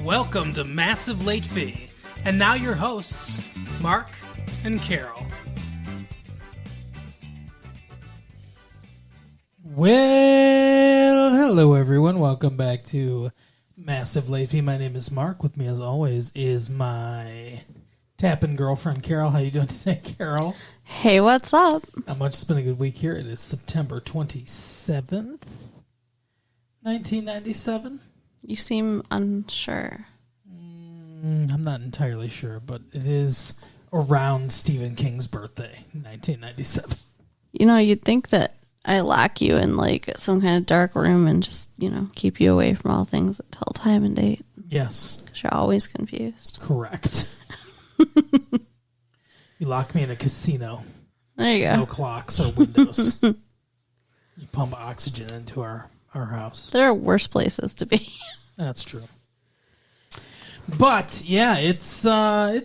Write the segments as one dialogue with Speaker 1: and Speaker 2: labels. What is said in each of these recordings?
Speaker 1: Welcome to Massive Late Fee. And now your hosts, Mark and Carol.
Speaker 2: Well, hello everyone. Welcome back to Massive Late Fee. My name is Mark. With me as always is my tapping girlfriend, Carol. How you doing today, Carol?
Speaker 3: Hey, what's up?
Speaker 2: Not much. It's been a good week here. It is September 27th, 1997.
Speaker 3: You seem unsure.
Speaker 2: I'm not entirely sure, but it is around Stephen King's birthday, 1997.
Speaker 3: You know, you'd think that I lock you in like some kind of dark room and just, keep you away from all things that tell time and date.
Speaker 2: Yes.
Speaker 3: Because you're always confused.
Speaker 2: Correct. You lock me in a casino.
Speaker 3: There you go.
Speaker 2: No clocks or windows. You pump oxygen into our house.
Speaker 3: There are worse places to be.
Speaker 2: That's true. But yeah, it's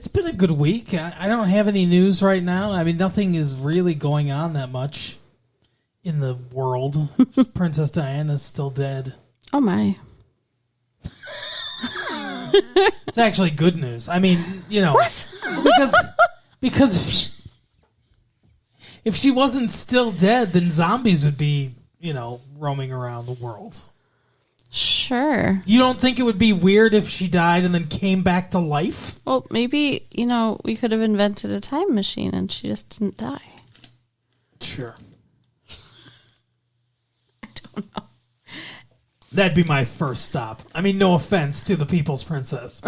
Speaker 2: been a good week. I don't have any news right now. I mean, nothing is really going on that much in the world. Princess Diana's still dead.
Speaker 3: Oh my.
Speaker 2: It's actually good news. I mean,
Speaker 3: What?
Speaker 2: because if she wasn't still dead, then zombies would be, roaming around the world.
Speaker 3: Sure.
Speaker 2: You don't think it would be weird if she died and then came back to life?
Speaker 3: Well, maybe, we could have invented a time machine and she just didn't die.
Speaker 2: Sure.
Speaker 3: I don't know.
Speaker 2: That'd be my first stop. I mean, no offense to the People's Princess.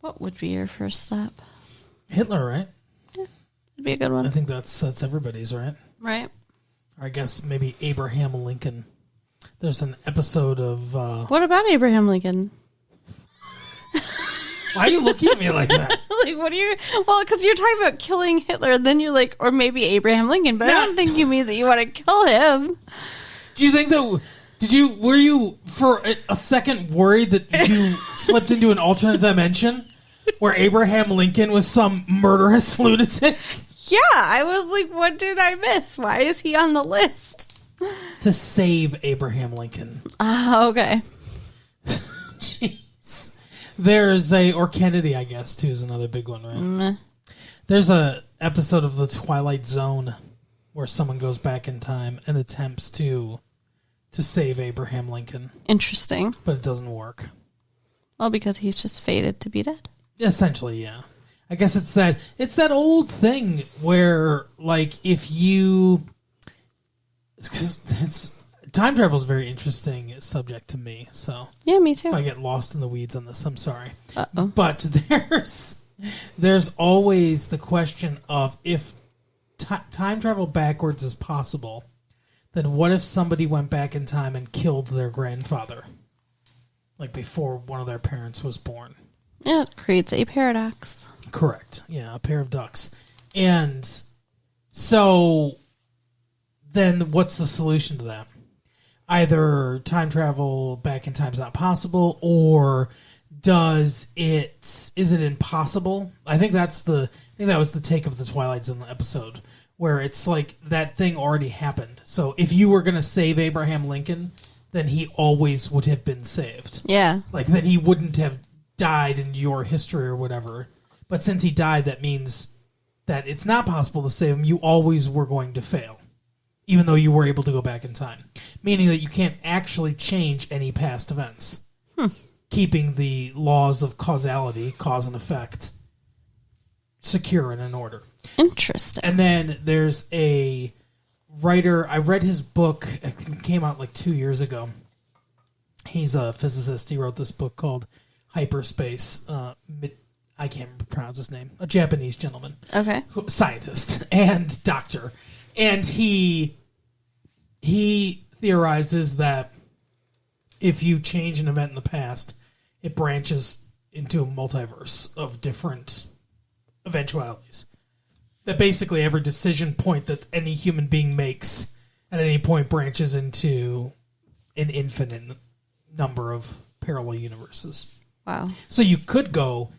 Speaker 3: What would be your first stop?
Speaker 2: Hitler, right?
Speaker 3: Yeah, it'd be a good
Speaker 2: I
Speaker 3: one.
Speaker 2: think that's everybody's, right?
Speaker 3: Right.
Speaker 2: Or I guess maybe Abraham Lincoln. There's an episode of...
Speaker 3: What about Abraham Lincoln?
Speaker 2: Why are you looking at me like that?
Speaker 3: Like, what do you... Well, because you're talking about killing Hitler, and then you're like, or maybe Abraham Lincoln, but I don't think you mean that you want to kill him.
Speaker 2: Do you think that... Were you for a second worried that you slipped into an alternate dimension where Abraham Lincoln was some murderous lunatic?
Speaker 3: Yeah, I was like, what did I miss? Why is he on the list?
Speaker 2: To save Abraham Lincoln.
Speaker 3: Okay.
Speaker 2: Jeez. There's or Kennedy, I guess, too, is another big one, right?
Speaker 3: Mm.
Speaker 2: There's a episode of The Twilight Zone where someone goes back in time and attempts to save Abraham Lincoln,
Speaker 3: Interesting.
Speaker 2: but it doesn't work.
Speaker 3: Well, because he's just fated to be dead.
Speaker 2: Essentially, yeah. I guess it's that old thing where, like, if you... time travel is a very interesting subject to me, so...
Speaker 3: Yeah, me too.
Speaker 2: If I get lost in the weeds on this, I'm sorry.
Speaker 3: Uh-oh.
Speaker 2: But there's always the question of if time travel backwards is possible, then what if somebody went back in time and killed their grandfather? Like before one of their parents was born.
Speaker 3: Yeah, it creates a paradox.
Speaker 2: Correct. Yeah, a pair of ducks. And so then what's the solution to that? Either time travel back in time is not possible, or is it impossible? I think that was the take of the Twilight Zone episode, where it's like that thing already happened. So if you were going to save Abraham Lincoln, then he always would have been saved.
Speaker 3: Yeah.
Speaker 2: Like, then he wouldn't have died in your history or whatever. But since he died, that means that it's not possible to save him. You always were going to fail, even though you were able to go back in time. Meaning that you can't actually change any past events. Keeping the laws of causality, cause and effect, secure and in order.
Speaker 3: Interesting.
Speaker 2: And then there's a writer, I read his book, it came out like 2 years ago. He's a physicist. He wrote this book called Hyperspace. I can't pronounce his name. A Japanese gentleman.
Speaker 3: Okay.
Speaker 2: Scientist and doctor. And he theorizes that if you change an event in the past, it branches into a multiverse of different eventualities. That basically every decision point that any human being makes at any point branches into an infinite number of parallel universes.
Speaker 3: Wow.
Speaker 2: So you could go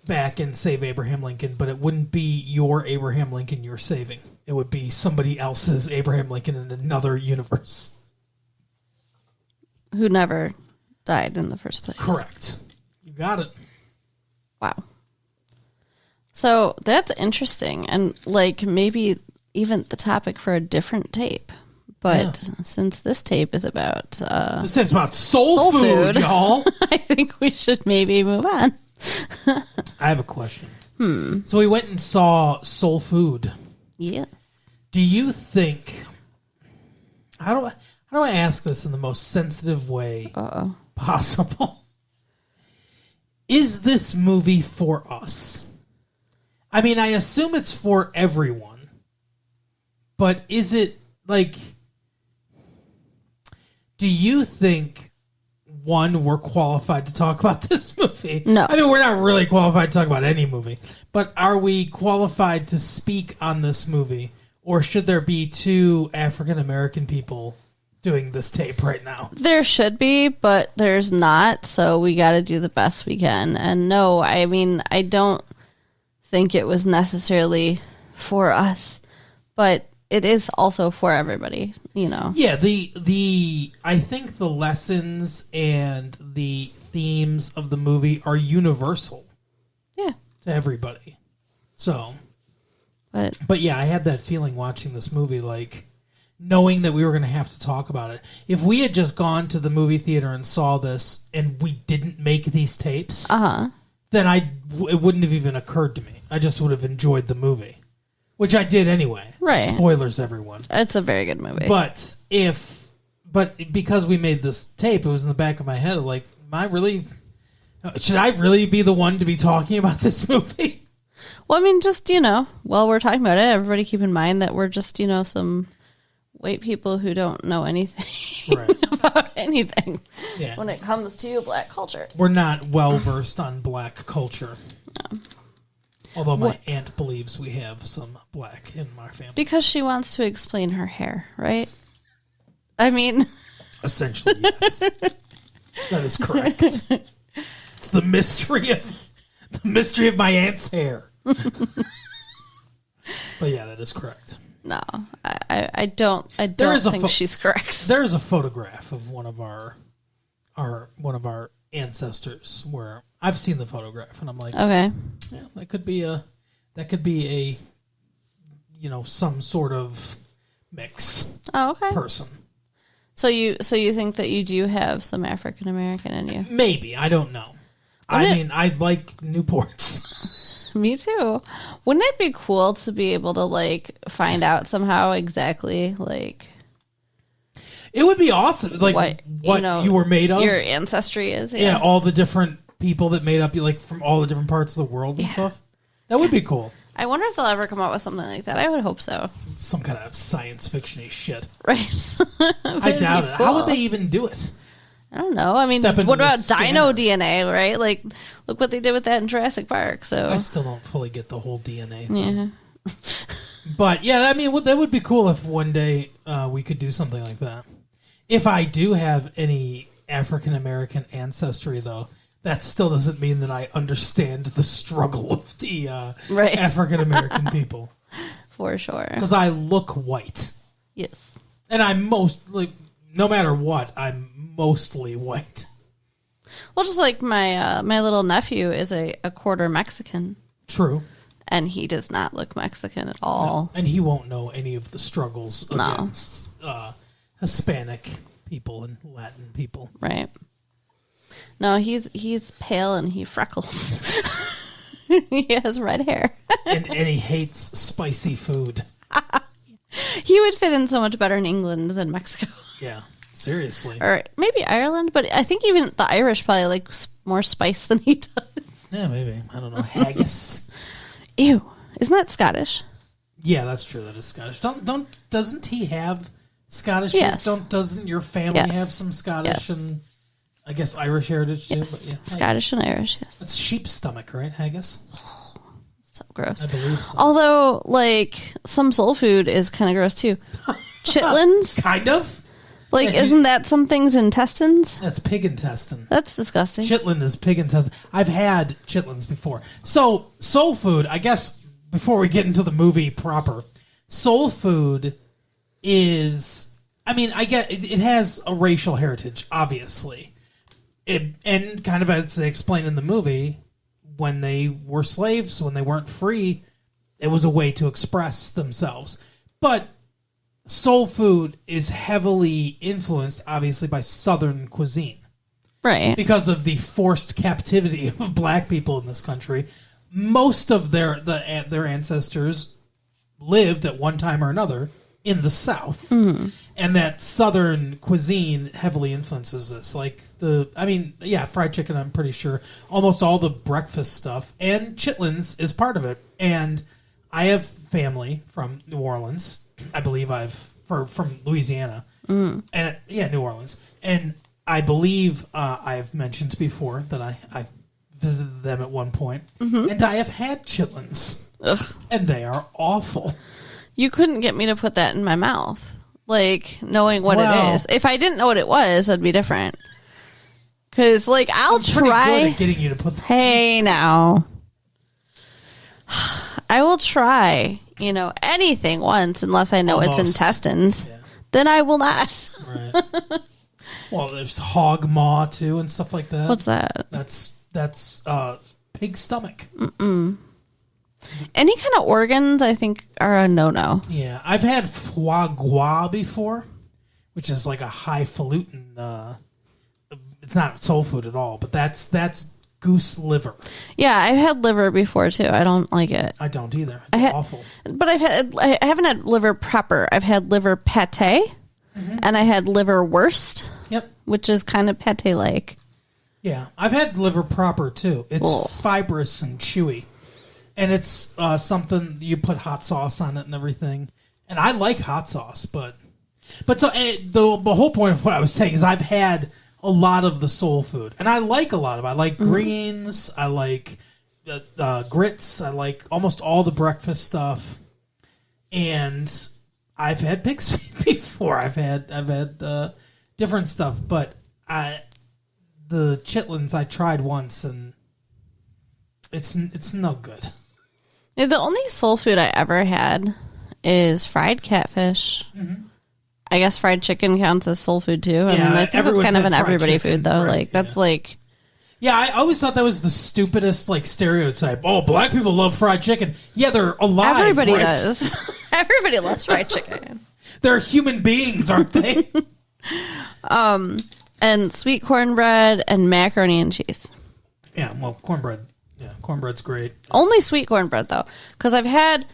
Speaker 2: back and save Abraham Lincoln, but it wouldn't be your Abraham Lincoln you're saving. It would be somebody else's Abraham Lincoln in another universe.
Speaker 3: Who never died in the first place.
Speaker 2: Correct. You got it.
Speaker 3: Wow. So that's interesting, and like maybe even the topic for a different tape. But since this tape is about
Speaker 2: This tape's about soul food, y'all.
Speaker 3: I think we should maybe move on.
Speaker 2: I have a question. So we went and saw Soul Food.
Speaker 3: Yes.
Speaker 2: Do you think? How do I ask this in the most sensitive way possible? Is this movie for us? I mean, I assume it's for everyone, but is it like? Do you think, one, we're qualified to talk about this movie?
Speaker 3: No.
Speaker 2: I mean, we're not really qualified to talk about any movie, but are we qualified to speak on this movie? Or should there be two African-American people doing this tape right now?
Speaker 3: There should be, but there's not, so we got to do the best we can. And no, I mean, I don't think it was necessarily for us, but it is also for everybody, you know.
Speaker 2: Yeah, I think the lessons and the themes of the movie are universal.
Speaker 3: Yeah.
Speaker 2: To everybody. So,
Speaker 3: but
Speaker 2: yeah, I had that feeling watching this movie, like knowing that we were going to have to talk about it. If we had just gone to the movie theater and saw this and we didn't make these tapes, then it wouldn't have even occurred to me. I just would have enjoyed the movie. Which I did anyway.
Speaker 3: Right.
Speaker 2: Spoilers, everyone.
Speaker 3: It's a very good movie.
Speaker 2: But because we made this tape, it was in the back of my head, like, should I really be the one to be talking about this movie?
Speaker 3: Well, I mean, just, while we're talking about it, everybody keep in mind that we're just, some white people who don't know anything about anything when it comes to black culture.
Speaker 2: We're not well-versed on black culture. No. Although my aunt believes we have some black in my family.
Speaker 3: Because she wants to explain her hair, right? I mean...
Speaker 2: Essentially, yes. That is correct. It's the mystery of my aunt's hair. But yeah, that is correct.
Speaker 3: No, I don't think she's correct.
Speaker 2: There is a photograph of one of our ancestors where I've seen the photograph and I'm like,
Speaker 3: okay,
Speaker 2: yeah, that could be a some sort of mix.
Speaker 3: Oh, okay.
Speaker 2: Person.
Speaker 3: So you think that you do have some African American in you?
Speaker 2: Maybe, I don't know. I like Newports.
Speaker 3: Me too. Wouldn't it be cool to be able to find out somehow exactly
Speaker 2: It would be awesome, what you were made of.
Speaker 3: Your ancestry is.
Speaker 2: Yeah, all the different people that made up you, from all the different parts of the world and stuff. That would be cool.
Speaker 3: I wonder if they'll ever come out with something like that. I would hope so.
Speaker 2: Some kind of science fiction-y shit.
Speaker 3: Right.
Speaker 2: I doubt it. Cool. How would they even do it?
Speaker 3: I don't know. I mean, what about dino DNA, right? Look what they did with that in Jurassic Park. So
Speaker 2: I still don't fully get the whole DNA thing. Yeah. But, yeah, I mean, that would be cool if one day we could do something like that. If I do have any African-American ancestry, though, that still doesn't mean that I understand the struggle of the African-American people.
Speaker 3: For sure.
Speaker 2: Because I look white.
Speaker 3: Yes.
Speaker 2: And I'm no matter what, I'm mostly white.
Speaker 3: Well, just like my little nephew is a quarter Mexican.
Speaker 2: True.
Speaker 3: And he does not look Mexican at all.
Speaker 2: No. And he won't know any of the struggles against Hispanic people and Latin people.
Speaker 3: Right. No, he's pale and he freckles. He has red hair.
Speaker 2: and he hates spicy food.
Speaker 3: He would fit in so much better in England than Mexico.
Speaker 2: Yeah, seriously.
Speaker 3: Or maybe Ireland, but I think even the Irish probably like more spice than he does.
Speaker 2: Yeah, maybe. I don't know. Haggis.
Speaker 3: Ew. Isn't that Scottish?
Speaker 2: Yeah, that's true. That is Scottish. Doesn't he have Scottish?
Speaker 3: Yes.
Speaker 2: Doesn't your family have some Scottish and I guess Irish heritage too?
Speaker 3: Yes.
Speaker 2: But yeah,
Speaker 3: Scottish and Irish, yes.
Speaker 2: That's sheep's stomach, right? Haggis?
Speaker 3: So gross.
Speaker 2: I believe so.
Speaker 3: Although, some soul food is kind of gross too. Chitlins?
Speaker 2: Kind of?
Speaker 3: Isn't that some things intestines?
Speaker 2: That's pig intestine.
Speaker 3: That's disgusting.
Speaker 2: Chitlin is pig intestine. I've had chitlins before. So, soul food, I guess, before we get into the movie proper, soul food is, I mean, I get it has a racial heritage, obviously. And kind of as they explain in the movie, when they were slaves, when they weren't free, it was a way to express themselves. But soul food is heavily influenced, obviously, by Southern cuisine.
Speaker 3: Right.
Speaker 2: Because of the forced captivity of black people in this country. Most of their ancestors lived at one time or another in the South. Mm-hmm. And that Southern cuisine heavily influences this. Fried chicken, I'm pretty sure. Almost all the breakfast stuff. And chitlins is part of it. And I have family from New Orleans. I believe from Louisiana. Mm. And New Orleans. And I believe I've mentioned before that I visited them at one point. Mm-hmm. And I have had chitlins. Ugh. And they are awful.
Speaker 3: You couldn't get me to put that in my mouth. Like, knowing what it is. If I didn't know what it was, it'd be different. Because, I'll try.
Speaker 2: Pretty good at getting you to put that.
Speaker 3: Hey, now. I will try, anything once, unless I know
Speaker 2: Almost.
Speaker 3: It's intestines. Yeah. Then I will not.
Speaker 2: Right. Well, there's hog maw, too, and stuff like that.
Speaker 3: What's that?
Speaker 2: That's pig stomach.
Speaker 3: Mm-mm. Any kind of organs, I think, are a no-no.
Speaker 2: Yeah, I've had foie gras before, which is like a highfalutin. It's not soul food at all, but that's goose liver.
Speaker 3: Yeah, I've had liver before too. I don't like it.
Speaker 2: I don't either. It's awful.
Speaker 3: But I haven't had liver proper. I've had liver pate, mm-hmm. and I had liver wurst.
Speaker 2: Yep,
Speaker 3: which is kind of pate-like.
Speaker 2: Yeah, I've had liver proper too. It's fibrous and chewy. And it's something you put hot sauce on it and everything. And I like hot sauce, but so the whole point of what I was saying is I've had a lot of the soul food, and I like a lot of it. I like mm-hmm. greens. I like grits. I like almost all the breakfast stuff. And I've had pig's feet before. I've had different stuff, but the chitlins I tried once, and it's no good.
Speaker 3: Yeah, the only soul food I ever had is fried catfish. Mm-hmm. I guess fried chicken counts as soul food too. I mean, I think that's kind of an everybody food though. Right, that's like.
Speaker 2: Yeah, I always thought that was the stupidest stereotype. Oh, black people love fried chicken. Yeah, they're alive.
Speaker 3: Everybody does. Everybody loves fried chicken.
Speaker 2: They're human beings, aren't they?
Speaker 3: And sweet cornbread and macaroni and cheese.
Speaker 2: Yeah, well, cornbread. Yeah, cornbread's great.
Speaker 3: Only sweet cornbread, though, because I've had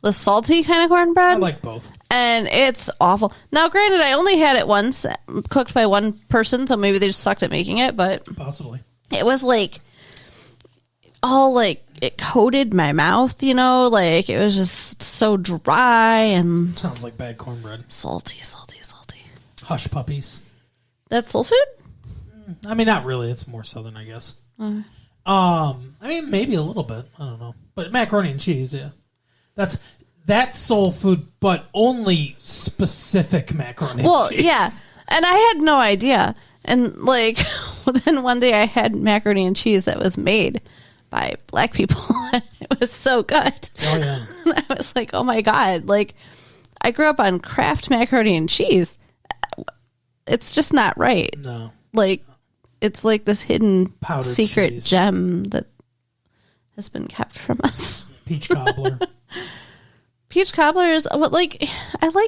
Speaker 3: the salty kind of cornbread. I
Speaker 2: like both.
Speaker 3: And it's awful. Now, granted, I only had it once, cooked by one person, so maybe they just sucked at making it, but...
Speaker 2: Possibly.
Speaker 3: It was, it coated my mouth, it was just so dry and...
Speaker 2: Sounds like bad cornbread.
Speaker 3: Salty.
Speaker 2: Hush puppies.
Speaker 3: That's soul food?
Speaker 2: I mean, not really. It's more southern, I guess. I mean, maybe a little bit. I don't know. But macaroni and cheese, yeah. That's soul food, but only specific macaroni and cheese. Well,
Speaker 3: yeah. And I had no idea. And, then one day I had macaroni and cheese that was made by black people. It was so good.
Speaker 2: Oh, yeah.
Speaker 3: And I was like, oh, my God. I grew up on Kraft macaroni and cheese. It's just not right.
Speaker 2: No.
Speaker 3: It's this hidden
Speaker 2: powdered
Speaker 3: secret
Speaker 2: cheese.
Speaker 3: Gem that has been kept from us.
Speaker 2: Peach cobbler.
Speaker 3: Peach cobbler is I like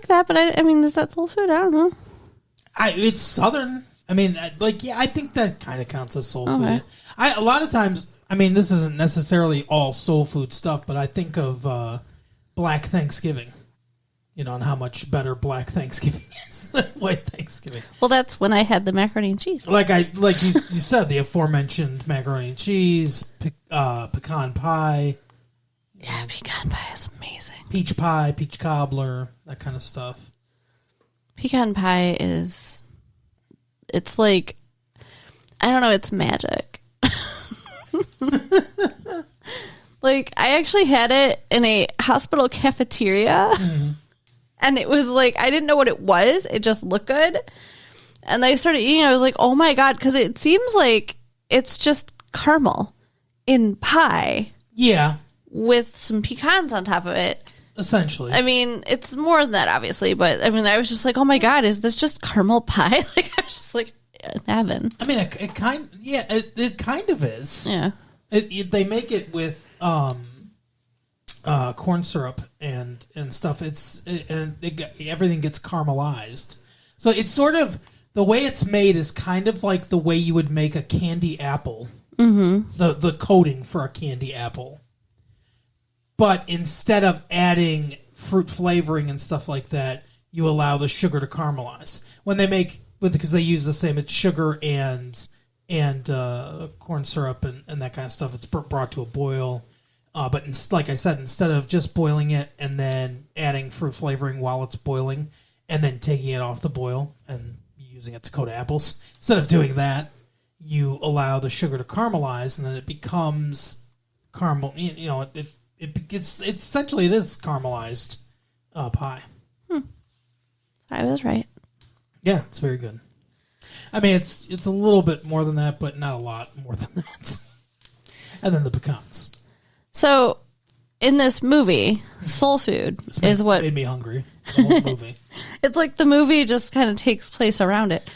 Speaker 3: that, but I mean, is that soul food? I don't know.
Speaker 2: It's southern. I mean, I think that kind of counts as soul food. A lot of times, I mean, this isn't necessarily all soul food stuff, but I think of Black Thanksgiving. And how much better Black Thanksgiving is than White Thanksgiving.
Speaker 3: Well, that's when I had the macaroni and cheese.
Speaker 2: Like you said, the aforementioned macaroni and cheese, pecan pie.
Speaker 3: Yeah, pecan pie is amazing.
Speaker 2: Peach pie, peach cobbler, that kind of stuff.
Speaker 3: Pecan pie is... It's I don't know, it's magic. I actually had it in a hospital cafeteria. Mm-hmm. And it was I didn't know what it was. It just looked good. And I started eating. I was like, oh my God. Because it seems like it's just caramel in pie.
Speaker 2: Yeah.
Speaker 3: With some pecans on top of it.
Speaker 2: Essentially.
Speaker 3: I mean, it's more than that, obviously. But I mean, I was just like, oh my God, is this just caramel pie? I was just heaven.
Speaker 2: I mean, it kind of is.
Speaker 3: Yeah.
Speaker 2: They make it with corn syrup and stuff. Everything gets caramelized. So it's sort of the way it's made is kind of like the way you would make a candy apple. Mm-hmm. The coating for a candy apple, but instead of adding fruit flavoring and stuff like that, you allow the sugar to caramelize. When they make because they use the same, it's sugar and corn syrup and that kind of stuff. It's brought to a boil. But like I said, instead of just boiling it and then adding fruit flavoring while it's boiling and then taking it off the boil and using it to coat apples, instead of doing that, you allow the sugar to caramelize and then it becomes caramel. You know, it's essentially it is caramelized pie.
Speaker 3: I was right.
Speaker 2: Yeah, it's very good. I mean, it's a little bit more than that, but not a lot more than that. And then the pecans.
Speaker 3: So, in this movie, soul food is what
Speaker 2: made me hungry. The whole movie.
Speaker 3: It's like the movie just kind of takes place around it,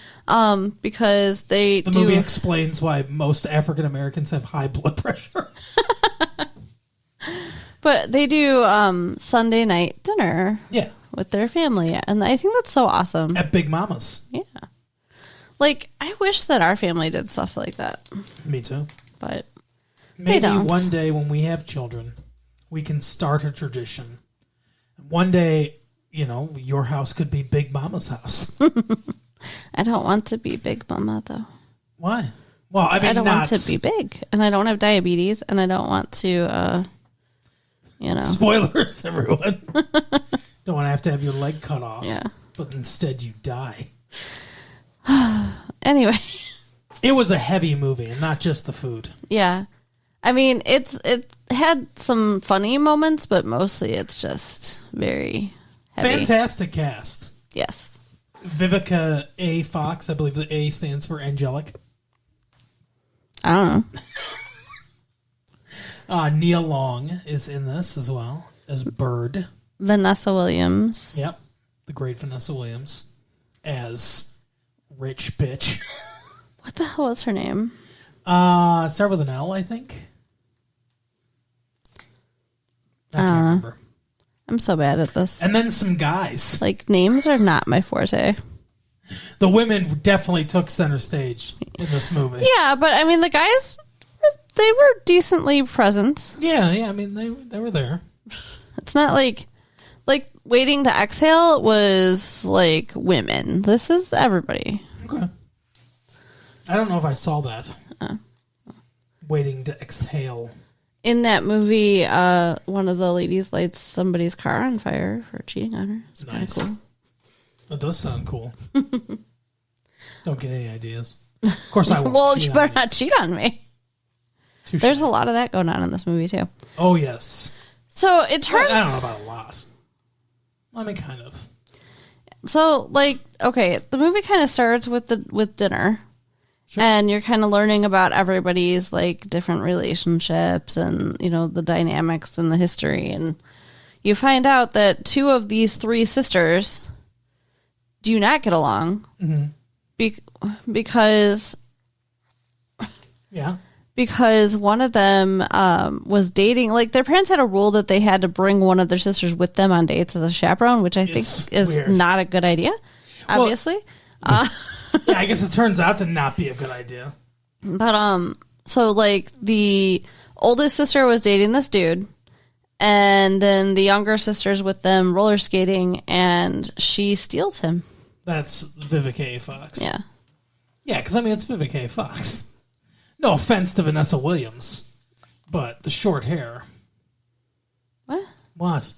Speaker 3: because the
Speaker 2: movie explains why most African Americans have high blood pressure.
Speaker 3: But they do Sunday night dinner.
Speaker 2: Yeah.
Speaker 3: With their family, and I think that's so awesome.
Speaker 2: At Big Mama's.
Speaker 3: Yeah. Like, I wish that our family did stuff like that.
Speaker 2: Me too.
Speaker 3: But
Speaker 2: maybe one day when we have children, we can start a tradition. One day, you know, your house could be Big Mama's house.
Speaker 3: I don't want to be Big Mama, though.
Speaker 2: Why? Well, I mean,
Speaker 3: I don't want to be big, and I don't have diabetes, and I don't want to,
Speaker 2: Spoilers, everyone. Don't want to have your leg cut off.
Speaker 3: Yeah.
Speaker 2: But instead you die.
Speaker 3: Anyway.
Speaker 2: It was a heavy movie, and not just the food.
Speaker 3: Yeah. I mean, it had some funny moments, but mostly it's just very heavy.
Speaker 2: Fantastic cast.
Speaker 3: Yes.
Speaker 2: Vivica A. Fox. I believe the A stands for angelic.
Speaker 3: I don't know.
Speaker 2: Nia Long is in this as well as Bird.
Speaker 3: Vanessa Williams.
Speaker 2: Yep. The great Vanessa Williams as Rich Bitch.
Speaker 3: What the hell was her name?
Speaker 2: Start with an L, I think. I can't remember.
Speaker 3: I'm so bad at this.
Speaker 2: And then some guys.
Speaker 3: Like, names are not my forte.
Speaker 2: The women definitely took center stage in this movie.
Speaker 3: Yeah, but I mean, the guys, they were decently present.
Speaker 2: Yeah, I mean, they were there.
Speaker 3: It's not like Waiting to Exhale was like women. This is everybody.
Speaker 2: Okay. I don't know if I saw that. Waiting to Exhale.
Speaker 3: In that movie, one of the ladies lights somebody's car on fire for cheating on her. It's
Speaker 2: Nice.
Speaker 3: kind of cool.
Speaker 2: That does sound cool. Don't get any ideas. Of course I won't.
Speaker 3: Well, you better not cheat on me.
Speaker 2: Touché.
Speaker 3: There's a lot of that going on in this movie, too.
Speaker 2: Oh, yes.
Speaker 3: So it turns...
Speaker 2: I don't know about a lot. I mean, kind of.
Speaker 3: So, like, okay, the movie kind of starts with dinner. Sure. And you're kind of learning about everybody's, like, different relationships and, you know, the dynamics and the history. And you find out that two of these three sisters do not get along. Mm-hmm. Because...
Speaker 2: Yeah.
Speaker 3: Because one of them was dating, like their parents had a rule that they had to bring one of their sisters with them on dates as a chaperone, which I think is weird. Not a good idea, obviously.
Speaker 2: Yeah, I guess it turns out to not be a good idea.
Speaker 3: But so like the oldest sister was dating this dude, and then the younger sister's with them roller skating, and she steals him.
Speaker 2: That's Vivica A. Fox.
Speaker 3: Yeah.
Speaker 2: Yeah, because I mean it's Vivica A. Fox. No offense to Vanessa Williams, but the short hair.
Speaker 3: What?
Speaker 2: What?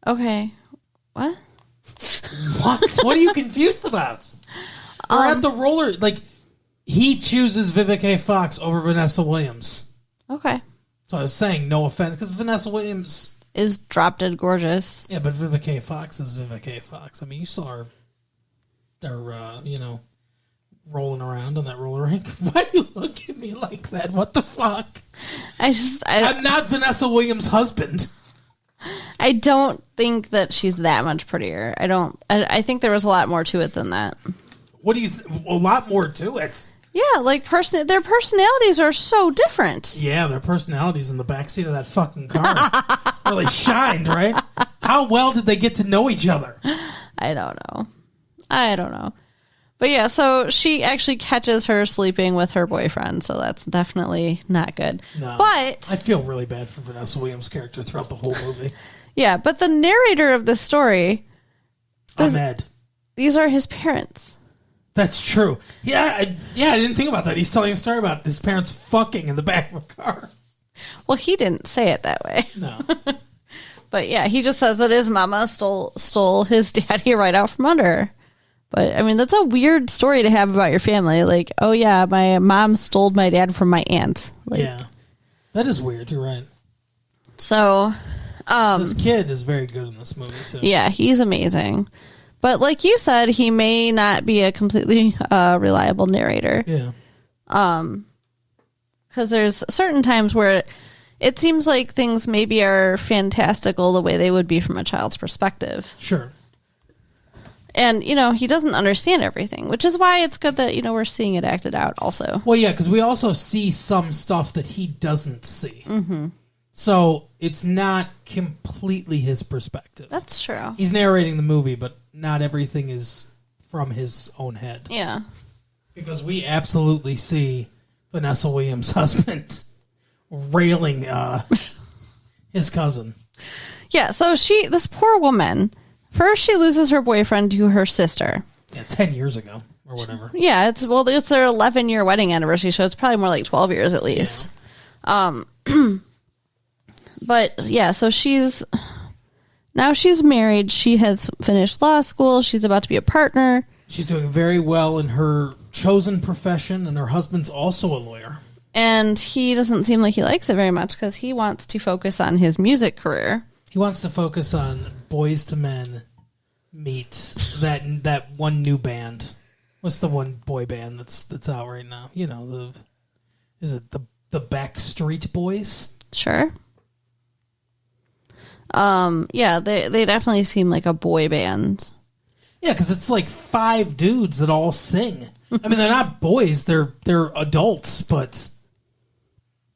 Speaker 3: Okay. What?
Speaker 2: What? What are you confused about? We're at the roller. Like, he chooses Vivica A. Fox over Vanessa Williams.
Speaker 3: Okay.
Speaker 2: So I was saying no offense, because Vanessa Williams
Speaker 3: is drop dead gorgeous.
Speaker 2: Yeah, but Vivica A. Fox is Vivica A. Fox. I mean, you saw her, rolling around on that roller rink. Why do you look at me like that? What the fuck? I'm not Vanessa Williams' husband.
Speaker 3: I don't think that she's that much prettier. I think there was a lot more to it than that.
Speaker 2: What do you? A lot more to it.
Speaker 3: Yeah, like their personalities are so different.
Speaker 2: Yeah, their personalities in the backseat of that fucking car really shined, right? How well did they get to know each other?
Speaker 3: I don't know. But yeah, so she actually catches her sleeping with her boyfriend, so that's definitely not good.
Speaker 2: No,
Speaker 3: but
Speaker 2: I feel really bad for Vanessa Williams' character throughout the whole movie.
Speaker 3: yeah, but the narrator of the story,
Speaker 2: Ahmed.
Speaker 3: these are his parents.
Speaker 2: That's true. Yeah, I didn't think about that. He's telling a story about his parents fucking in the back of a car.
Speaker 3: Well, he didn't say it that way.
Speaker 2: No.
Speaker 3: But yeah, he just says that his mama stole his daddy right out from under her. But I mean, that's a weird story to have about your family. Like, oh yeah, my mom stole my dad from my aunt. Like,
Speaker 2: Yeah. That is weird. You're right.
Speaker 3: So,
Speaker 2: This kid is very good in this movie, too.
Speaker 3: yeah, he's amazing. But like you said, he may not be a completely reliable narrator.
Speaker 2: Yeah.
Speaker 3: Because there's certain times where it seems like things maybe are fantastical the way they would be from a child's perspective.
Speaker 2: Sure.
Speaker 3: And, he doesn't understand everything, which is why it's good that, we're seeing it acted out also.
Speaker 2: Well, yeah, because we also see some stuff that he doesn't see. Mm-hmm. So it's not completely his perspective.
Speaker 3: That's true.
Speaker 2: He's narrating the movie, but not everything is from his own head.
Speaker 3: Yeah.
Speaker 2: Because we absolutely see Vanessa Williams' husband railing his cousin.
Speaker 3: Yeah, so this poor woman, first she loses her boyfriend to her sister.
Speaker 2: Yeah, 10 years ago or whatever.
Speaker 3: Yeah, it's their 11-year wedding anniversary, so it's probably more like 12 years at least. Yeah. But yeah, so she's married. She has finished law school. She's about to be a partner.
Speaker 2: She's doing very well in her chosen profession, and her husband's also a lawyer.
Speaker 3: And he doesn't seem like he likes it very much because he wants to focus on his music career.
Speaker 2: He wants to focus on Boys to Men meets that one new band. What's the one boy band that's out right now? Is it the Backstreet Boys?
Speaker 3: Sure. Yeah, they definitely seem like a boy band.
Speaker 2: Yeah, because it's like 5 dudes that all sing. I mean, they're not boys; they're adults, but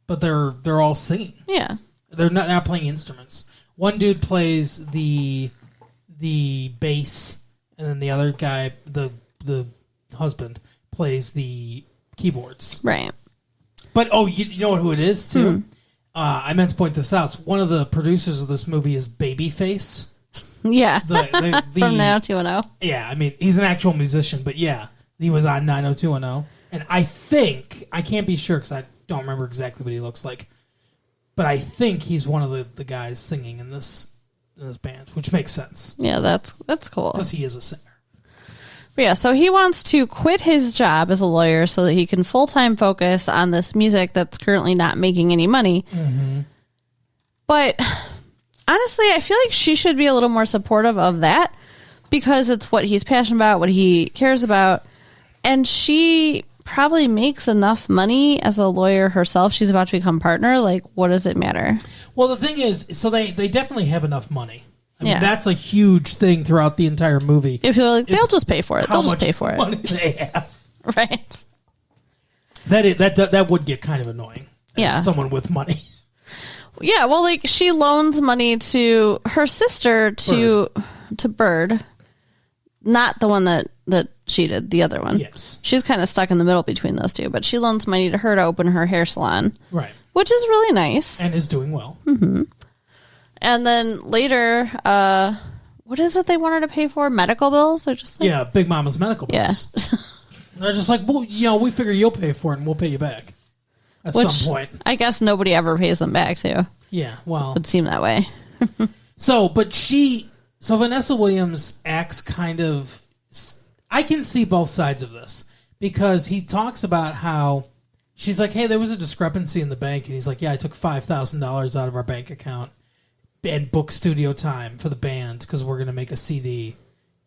Speaker 2: they're all singing.
Speaker 3: Yeah,
Speaker 2: they're not playing instruments. One dude plays the bass, and then the other guy, the husband, plays the keyboards.
Speaker 3: Right.
Speaker 2: But you know who it is too? I meant to point this out. One of the producers of this movie is Babyface.
Speaker 3: Yeah.
Speaker 2: The
Speaker 3: From 90210.
Speaker 2: Yeah, I mean, he's an actual musician, but yeah, he was on 90210. And I can't be sure because I don't remember exactly what he looks like, but I think he's one of the guys singing in this band, which makes sense.
Speaker 3: Yeah, that's cool.
Speaker 2: Because he is a singer.
Speaker 3: But yeah, so he wants to quit his job as a lawyer so that he can full-time focus on this music that's currently not making any money. Mm-hmm. But honestly, I feel like she should be a little more supportive of that because it's what he's passionate about, what he cares about. And she probably makes enough money as a lawyer herself. She's about to become partner. Like, what does it matter?
Speaker 2: Well, the thing is, so they definitely have enough money. I mean, that's a huge thing throughout the entire movie.
Speaker 3: If you're like, they'll just pay for it. They'll just pay for it.
Speaker 2: How much money they have.
Speaker 3: Right.
Speaker 2: That would get kind of annoying.
Speaker 3: Yeah.
Speaker 2: Someone with money.
Speaker 3: Yeah, well, like, she loans money to her sister to Bird. Not the one that cheated, the other one.
Speaker 2: Yes.
Speaker 3: She's kind of stuck in the middle between those two, but she loans money to her to open her hair salon.
Speaker 2: Right.
Speaker 3: Which is really nice.
Speaker 2: And is doing well.
Speaker 3: Mm-hmm. And then later, what is it they want her to pay for? Medical bills? They're just like...
Speaker 2: Big Mama's medical bills.
Speaker 3: Yeah.
Speaker 2: They're just like, well, we figure you'll pay for it and we'll pay you back at some point.
Speaker 3: I guess nobody ever pays them back, too.
Speaker 2: Yeah, well.
Speaker 3: It would seem that way.
Speaker 2: So Vanessa Williams acts kind of... I can see both sides of this because he talks about how she's like, hey, there was a discrepancy in the bank. And he's like, yeah, I took $5,000 out of our bank account and booked studio time for the band because we're going to make a CD.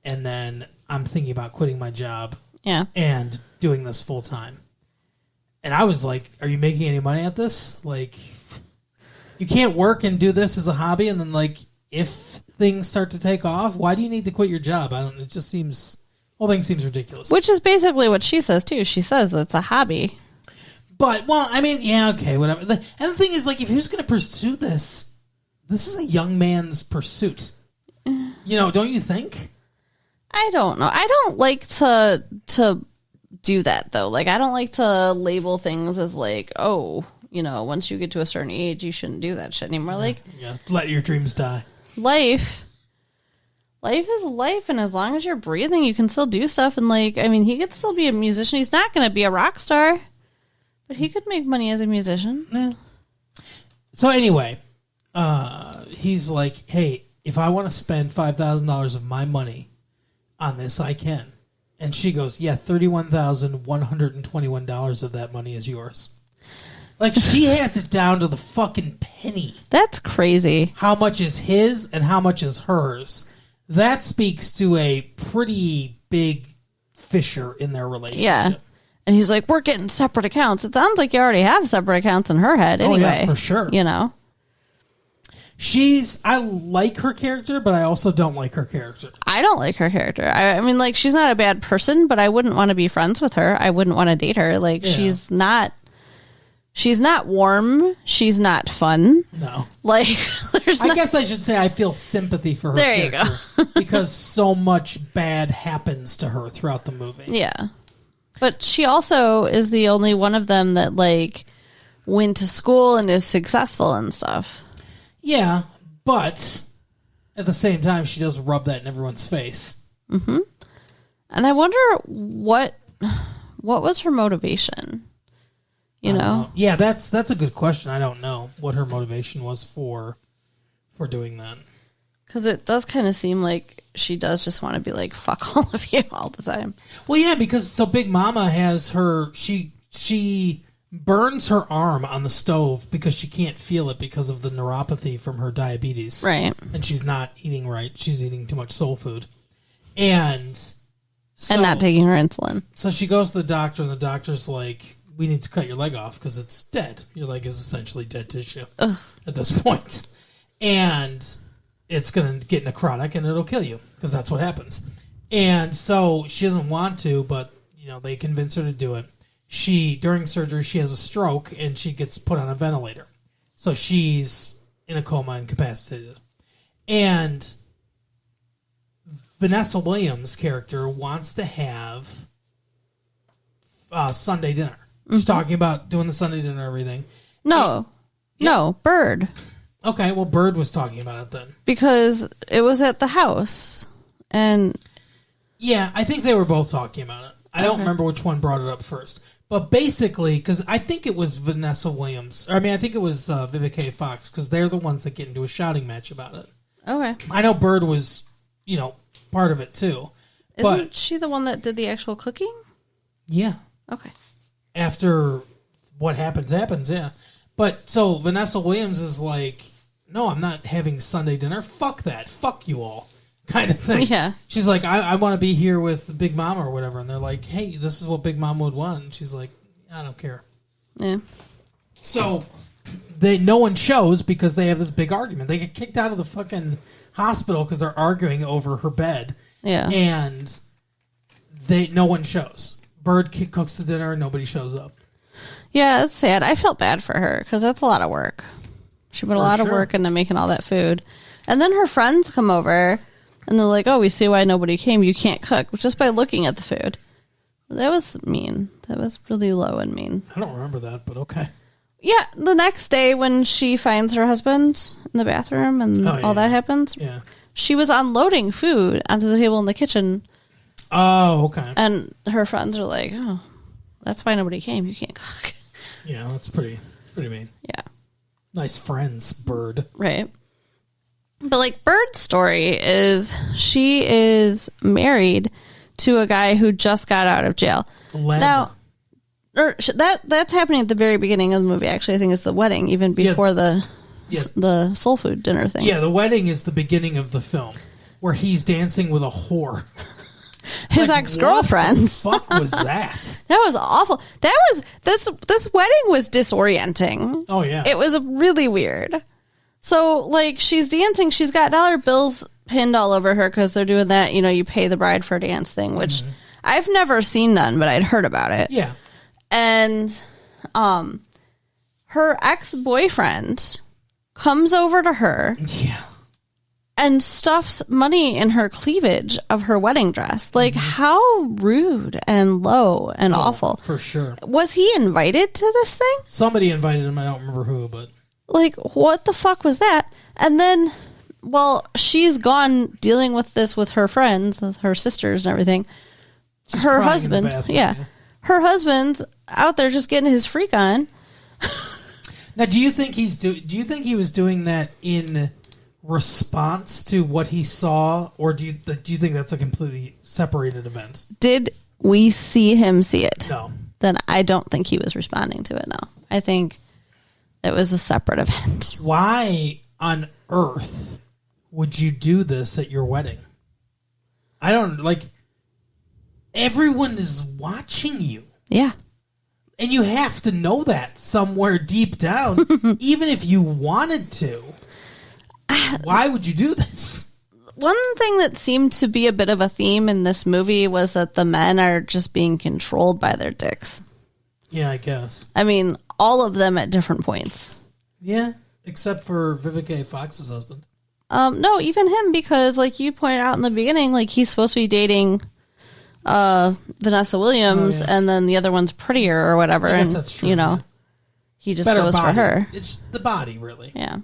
Speaker 2: And then I'm thinking about quitting my job and doing this full time. And I was like, are you making any money at this? Like, you can't work and do this as a hobby. And then, like, if things start to take off, why do you need to quit your job? It just seems Whole thing seems ridiculous.
Speaker 3: Which is basically what she says, too. She says it's a hobby.
Speaker 2: But, well, I mean, yeah, okay, whatever. And the thing is, like, if he was going to pursue this is a young man's pursuit. Don't you think?
Speaker 3: I don't know. I don't like to do that, though. Like, I don't like to label things as, like, oh, once you get to a certain age, you shouldn't do that shit anymore. Like,
Speaker 2: let your dreams die.
Speaker 3: Life is life, and as long as you're breathing, you can still do stuff. And, like, I mean, he could still be a musician. He's not going to be a rock star, but he could make money as a musician.
Speaker 2: Yeah. So, anyway, he's like, hey, if I want to spend $5,000 of my money on this, I can. And she goes, yeah, $31,121 of that money is yours. Like, she has it down to the fucking penny.
Speaker 3: That's crazy.
Speaker 2: How much is his and how much is hers. That speaks to a pretty big fissure in their relationship.
Speaker 3: Yeah. And he's like, we're getting separate accounts. It sounds like you already have separate accounts in her head anyway.
Speaker 2: Oh, yeah, for sure. I like her character, but I also don't like her character.
Speaker 3: I don't like her character. I mean, like, she's not a bad person, but I wouldn't want to be friends with her. I wouldn't want to date her. Like, she's not warm. She's not fun.
Speaker 2: No.
Speaker 3: Like,
Speaker 2: I guess I should say I feel sympathy for her
Speaker 3: there
Speaker 2: character.
Speaker 3: You go.
Speaker 2: Because so much bad happens to her throughout the movie.
Speaker 3: Yeah. But she also is the only one of them that, like, went to school and is successful and stuff.
Speaker 2: Yeah, but at the same time, she does rub that in everyone's face.
Speaker 3: Mm-hmm. And I wonder what was her motivation? Know?
Speaker 2: Yeah, that's a good question. I don't know what her motivation was for doing that.
Speaker 3: Because it does kind of seem like she does just want to be like, fuck all of you all the time.
Speaker 2: Well, yeah, because so Big Mama has her, she burns her arm on the stove because she can't feel it because of the neuropathy from her diabetes.
Speaker 3: Right.
Speaker 2: And she's not eating right. She's eating too much soul food. And
Speaker 3: not taking her insulin.
Speaker 2: So she goes to the doctor, and the doctor's like, we need to cut your leg off because it's dead. Your leg is essentially dead tissue at this point. And it's going to get necrotic, and it'll kill you because that's what happens. And so she doesn't want to, but they convince her to do it. During surgery, she has a stroke, and she gets put on a ventilator. So she's in a coma, incapacitated. And Vanessa Williams' character wants to have Sunday dinner. She's talking about doing the Sunday dinner and everything.
Speaker 3: No, Bird.
Speaker 2: Okay, well, Bird was talking about it then.
Speaker 3: Because it was at the house. And
Speaker 2: yeah, I think they were both talking about it. I don't remember which one brought it up first. But basically, because I think it was Vanessa Williams. I think it was Vivica A. Fox, because they're the ones that get into a shouting match about it.
Speaker 3: Okay.
Speaker 2: I know Bird was, part of it too.
Speaker 3: Isn't she the one that did the actual cooking?
Speaker 2: Yeah.
Speaker 3: Okay.
Speaker 2: After what happens, yeah. But so Vanessa Williams is like, no, I'm not having Sunday dinner. Fuck that. Fuck you all. Kind of thing.
Speaker 3: Yeah.
Speaker 2: She's like, I want to be here with Big Mama or whatever. And they're like, hey, this is what Big Mama would want. And she's like, I don't care.
Speaker 3: Yeah.
Speaker 2: So no one shows because they have this big argument. They get kicked out of the fucking hospital because they're arguing over her bed.
Speaker 3: Yeah.
Speaker 2: And no one shows. Bird cooks the dinner and nobody shows up.
Speaker 3: Yeah, it's sad. I felt bad for her because that's a lot of work. She put a lot of work into making all that food. And then her friends come over and they're like, oh, we see why nobody came. You can't cook just by looking at the food. That was mean. That was really low and mean.
Speaker 2: I don't remember that, but okay.
Speaker 3: Yeah, the next day when she finds her husband in the bathroom and all that happens, she was unloading food onto the table in the kitchen.
Speaker 2: Oh, okay.
Speaker 3: And her friends are like, oh, that's why nobody came. You can't cook.
Speaker 2: Yeah, that's pretty mean.
Speaker 3: Yeah.
Speaker 2: Nice friends, Bird.
Speaker 3: Right. But, like, Bird's story is she is married to a guy who just got out of jail.
Speaker 2: Len.
Speaker 3: Now, that's happening at the very beginning of the movie. Actually, I think it's the wedding, even before the soul food dinner thing.
Speaker 2: Yeah, the wedding is the beginning of the film, where he's dancing with a whore.
Speaker 3: His ex-girlfriend.
Speaker 2: What the fuck was that?
Speaker 3: That was awful. This wedding was disorienting.
Speaker 2: Oh, yeah.
Speaker 3: It was really weird. So, like, she's dancing. She's got dollar bills pinned all over her because they're doing that, you pay the bride for a dance thing, which I've never seen none, but I'd heard about it.
Speaker 2: Yeah.
Speaker 3: And her ex-boyfriend comes over to her
Speaker 2: Yeah.
Speaker 3: and stuffs money in her cleavage of her wedding dress. Like, how rude and low and awful.
Speaker 2: For sure.
Speaker 3: Was he invited to this thing?
Speaker 2: Somebody invited him. I don't remember who, but
Speaker 3: Like, what the fuck was that? And then, well, she's gone dealing with this with her friends, with her sisters and everything.
Speaker 2: she's
Speaker 3: Her
Speaker 2: crying in the
Speaker 3: husband,
Speaker 2: bathroom,
Speaker 3: yeah. Her husband's out there just getting his freak on.
Speaker 2: Now, do you think do you think he was doing that in response to what he saw, or do you think that's a completely separated event?
Speaker 3: Did we see him see it?
Speaker 2: No.
Speaker 3: Then I don't think he was responding to it, no. I think it was a separate event.
Speaker 2: Why on earth would you do this at your wedding? I don't, everyone is watching you.
Speaker 3: Yeah.
Speaker 2: And you have to know that somewhere deep down, even if you wanted to. Why would you do this?
Speaker 3: One thing that seemed to be a bit of a theme in this movie was that the men are just being controlled by their dicks.
Speaker 2: Yeah, I guess.
Speaker 3: I mean, all of them at different points.
Speaker 2: Yeah, except for Vivica A. Fox's husband.
Speaker 3: No, even him, because like you pointed out in the beginning, like he's supposed to be dating Vanessa Williams, and then the other one's prettier or whatever.
Speaker 2: I guess
Speaker 3: and,
Speaker 2: that's true. Yeah.
Speaker 3: He just
Speaker 2: Better
Speaker 3: goes
Speaker 2: body.
Speaker 3: for her.
Speaker 2: It's the body, really.
Speaker 3: Yeah.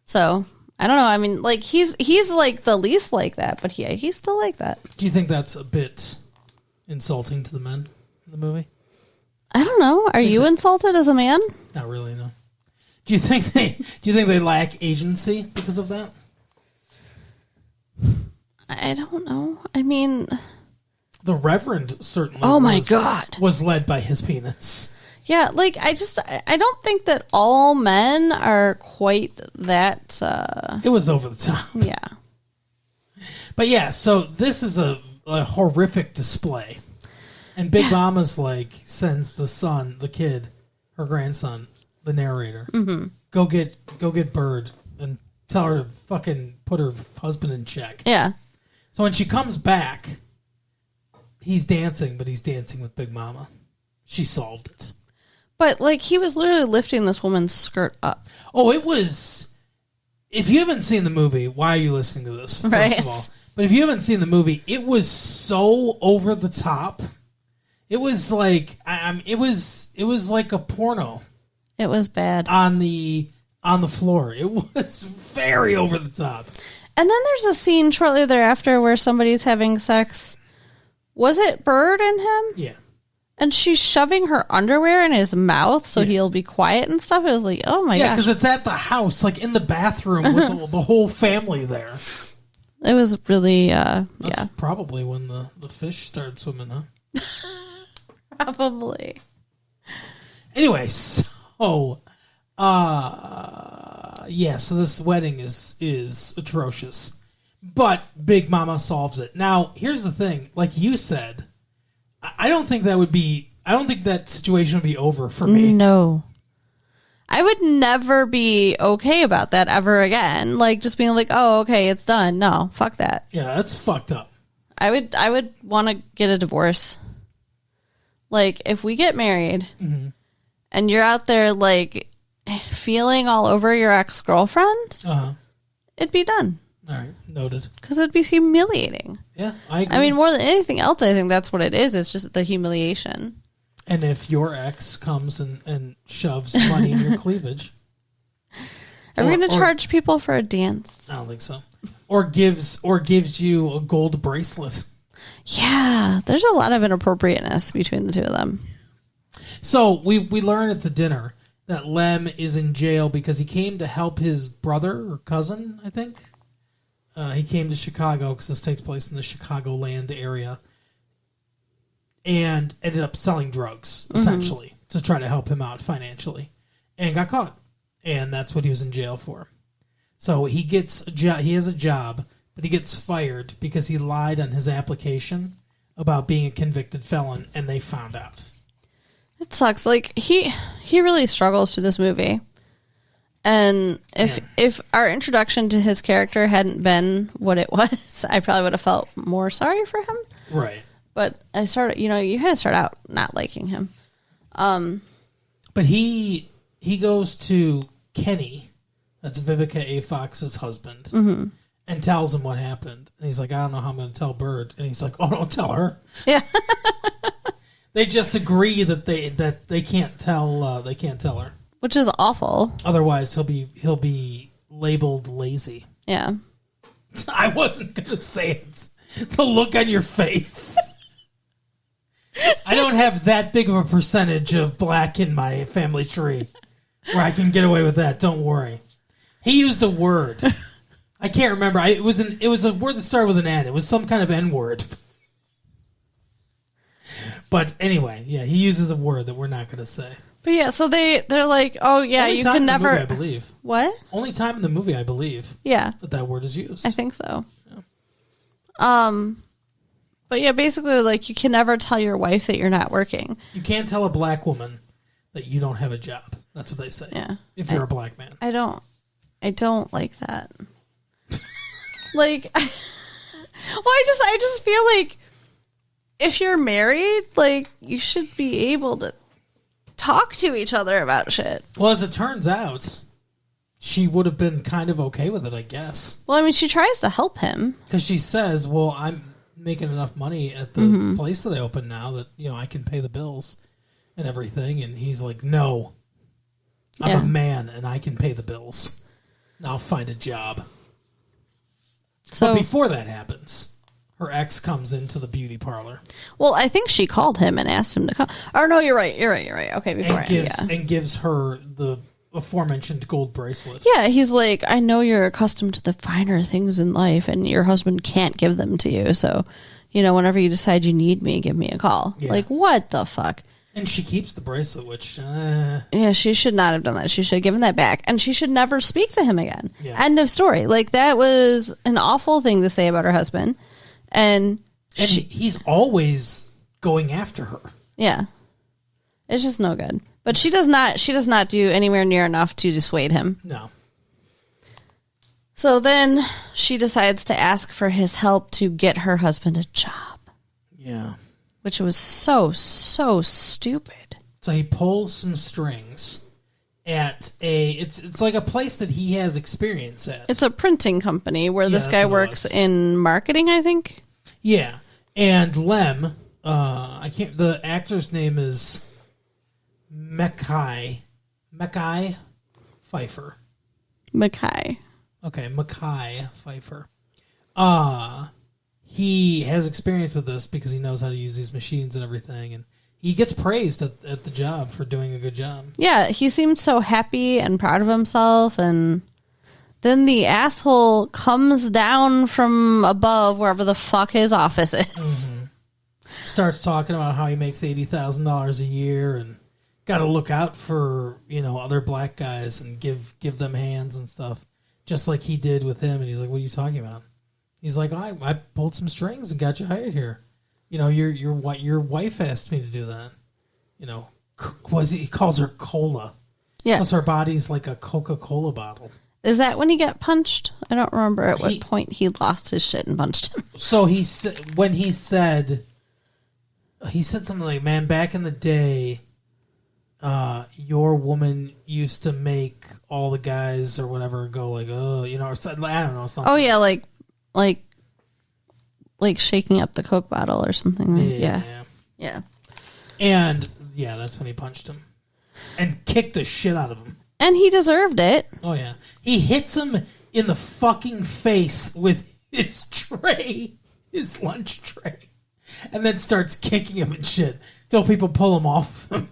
Speaker 3: So I don't know. I mean, like he's like the least like that, but he's still like that.
Speaker 2: Do you think that's a bit insulting to the men in the movie?
Speaker 3: I don't know. Are you insulted as a man?
Speaker 2: Not really, no. Do you think they lack agency because of that?
Speaker 3: I don't know. I mean,
Speaker 2: The Reverend certainly.
Speaker 3: Oh my God.
Speaker 2: Was led by his penis.
Speaker 3: yeah, like I don't think that all men are quite that.
Speaker 2: It was over the top.
Speaker 3: Yeah.
Speaker 2: But yeah, so this is a horrific display. And Big Mama's sends the kid, her grandson, the narrator, go get Bird and tell her to fucking put her husband in check.
Speaker 3: Yeah.
Speaker 2: So when she comes back, he's dancing, but he's dancing with Big Mama. She solved it.
Speaker 3: But like he was literally lifting this woman's skirt up.
Speaker 2: Oh, it was. If you haven't seen the movie, why are you listening to this? First
Speaker 3: Right.
Speaker 2: of all, but if you haven't seen the movie, it was so over the top. It was like it was like a porno
Speaker 3: It was bad.
Speaker 2: on the floor. It was very over the top.
Speaker 3: And then there's a scene shortly thereafter where somebody's having sex. Was it Bird and him?
Speaker 2: Yeah.
Speaker 3: And she's shoving her underwear in his mouth so he'll be quiet and stuff. It was like, oh my
Speaker 2: Yeah,
Speaker 3: gosh.
Speaker 2: because it's at the house, in the bathroom with the whole family there.
Speaker 3: It was really,
Speaker 2: That's
Speaker 3: yeah.
Speaker 2: probably when the fish started swimming, huh?
Speaker 3: Probably.
Speaker 2: Anyway, so so this wedding is atrocious. But Big Mama solves it. Now, here's the thing, like you said, I don't think that situation would be over for me.
Speaker 3: No. I would never be okay about that ever again. Like, just being like, oh, okay, it's done. No, fuck that.
Speaker 2: Yeah, that's fucked up.
Speaker 3: I would want to get a divorce. Like, if we get married and you're out there, like, feeling all over your ex-girlfriend, it'd be done.
Speaker 2: All right, noted.
Speaker 3: Because it'd be humiliating.
Speaker 2: Yeah, I agree.
Speaker 3: I mean, more than anything else, I think that's what it is. It's just the humiliation.
Speaker 2: And if your ex comes and shoves money in your cleavage.
Speaker 3: Are we going to charge people for a dance?
Speaker 2: I don't think so. Or gives you a gold bracelet.
Speaker 3: Yeah, there's a lot of inappropriateness between the two of them.
Speaker 2: So we learn at the dinner that Lem is in jail because he came to help his brother or cousin, I think. He came to Chicago because this takes place in the Chicagoland area. And ended up selling drugs, essentially, to try to help him out financially. And got caught. And that's what he was in jail for. So he gets he has a job, but he gets fired because he lied on his application about being a convicted felon, and they found out.
Speaker 3: It sucks. Like, he really struggles through this movie. And if our introduction to his character hadn't been what it was, I probably would have felt more sorry for him.
Speaker 2: Right.
Speaker 3: But I started, you kind of start out not liking him.
Speaker 2: But he goes to Kenny, that's Vivica A. Fox's husband, and tells him what happened. And he's like, I don't know how I'm going to tell Bird. And he's like, oh, don't tell her.
Speaker 3: Yeah.
Speaker 2: They just agree that they can't tell her.
Speaker 3: Which is awful.
Speaker 2: Otherwise, he'll be labeled lazy.
Speaker 3: Yeah.
Speaker 2: I wasn't going to say it. The look on your face. I don't have that big of a percentage of black in my family tree where I can get away with that. Don't worry. He used a word. I can't remember. It was a word that started with an N. It was some kind of N word. But anyway, yeah, he uses a word that we're not going to say.
Speaker 3: But yeah, so they're like, oh yeah,
Speaker 2: Only
Speaker 3: you
Speaker 2: time
Speaker 3: can
Speaker 2: in the
Speaker 3: never.
Speaker 2: movie, I believe.
Speaker 3: What?
Speaker 2: Only time in the movie, I believe,
Speaker 3: Yeah,
Speaker 2: that word is used.
Speaker 3: I think so. Yeah. But yeah, basically, like, you can never tell your wife that you're not working.
Speaker 2: You can't tell a black woman that you don't have a job. That's what they say.
Speaker 3: Yeah.
Speaker 2: If you're a black man.
Speaker 3: I don't like that. Like, well, I just feel like if you're married, like, you should be able to talk to each other about shit.
Speaker 2: Well, as it turns out, she would have been kind of okay with it, I guess.
Speaker 3: Well, I mean, she tries to help him.
Speaker 2: Because she says, well, I'm making enough money at the place that I open now that, I can pay the bills and everything. And he's like, no, I'm a man and I can pay the bills. Now I'll find a job.
Speaker 3: So
Speaker 2: But before that happens, her ex comes into the beauty parlor.
Speaker 3: Well, I think she called him and asked him to come. Or no, you're right. Okay, before
Speaker 2: And gives her the aforementioned gold bracelet.
Speaker 3: Yeah, he's like, I know you're accustomed to the finer things in life, and your husband can't give them to you. So, whenever you decide you need me, give me a call.
Speaker 2: Yeah.
Speaker 3: Like, what the fuck?
Speaker 2: And she keeps the bracelet, which...
Speaker 3: Yeah, she should not have done that. She should have given that back. And she should never speak to him again.
Speaker 2: Yeah.
Speaker 3: End of story. Like, that was an awful thing to say about her husband. And
Speaker 2: he's always going after her.
Speaker 3: Yeah. It's just no good. But she does not do anywhere near enough to dissuade him.
Speaker 2: No.
Speaker 3: So then she decides to ask for his help to get her husband a job.
Speaker 2: Yeah.
Speaker 3: Which was so stupid.
Speaker 2: So he pulls some strings at it's like a place that he has experience at.
Speaker 3: It's a printing company where this guy works in marketing, I think.
Speaker 2: Yeah. And Lem, the actor's name is Mekhi Phifer.
Speaker 3: Mackay.
Speaker 2: Okay, Mekhi Phifer. He has experience with this because he knows how to use these machines and everything, and he gets praised at the job for doing a good job.
Speaker 3: Yeah, he seemed so happy and proud of himself, and then the asshole comes down from above wherever the fuck his office is.
Speaker 2: Mm-hmm. Starts talking about how he makes $80,000 a year and got to look out for other black guys and give them hands and stuff, just like he did with him. And he's like, "What are you talking about?" He's like, I pulled some strings and got you hired here. Your wife asked me to do that. He calls her Cola.
Speaker 3: Yeah.
Speaker 2: Because her body's like a Coca-Cola bottle.
Speaker 3: Is that when he got punched? I don't remember at what point he lost his shit and punched him.
Speaker 2: So he said something like, "Man, back in the day, your woman used to make all the guys or whatever go like, oh, or something. I don't know, something."
Speaker 3: Oh yeah, like shaking up the Coke bottle or something. Yeah.
Speaker 2: And yeah, that's when he punched him and kicked the shit out of him.
Speaker 3: And he deserved it.
Speaker 2: Oh yeah, he hits him in the fucking face with his tray, his lunch tray, and then starts kicking him and shit till people pull him off him.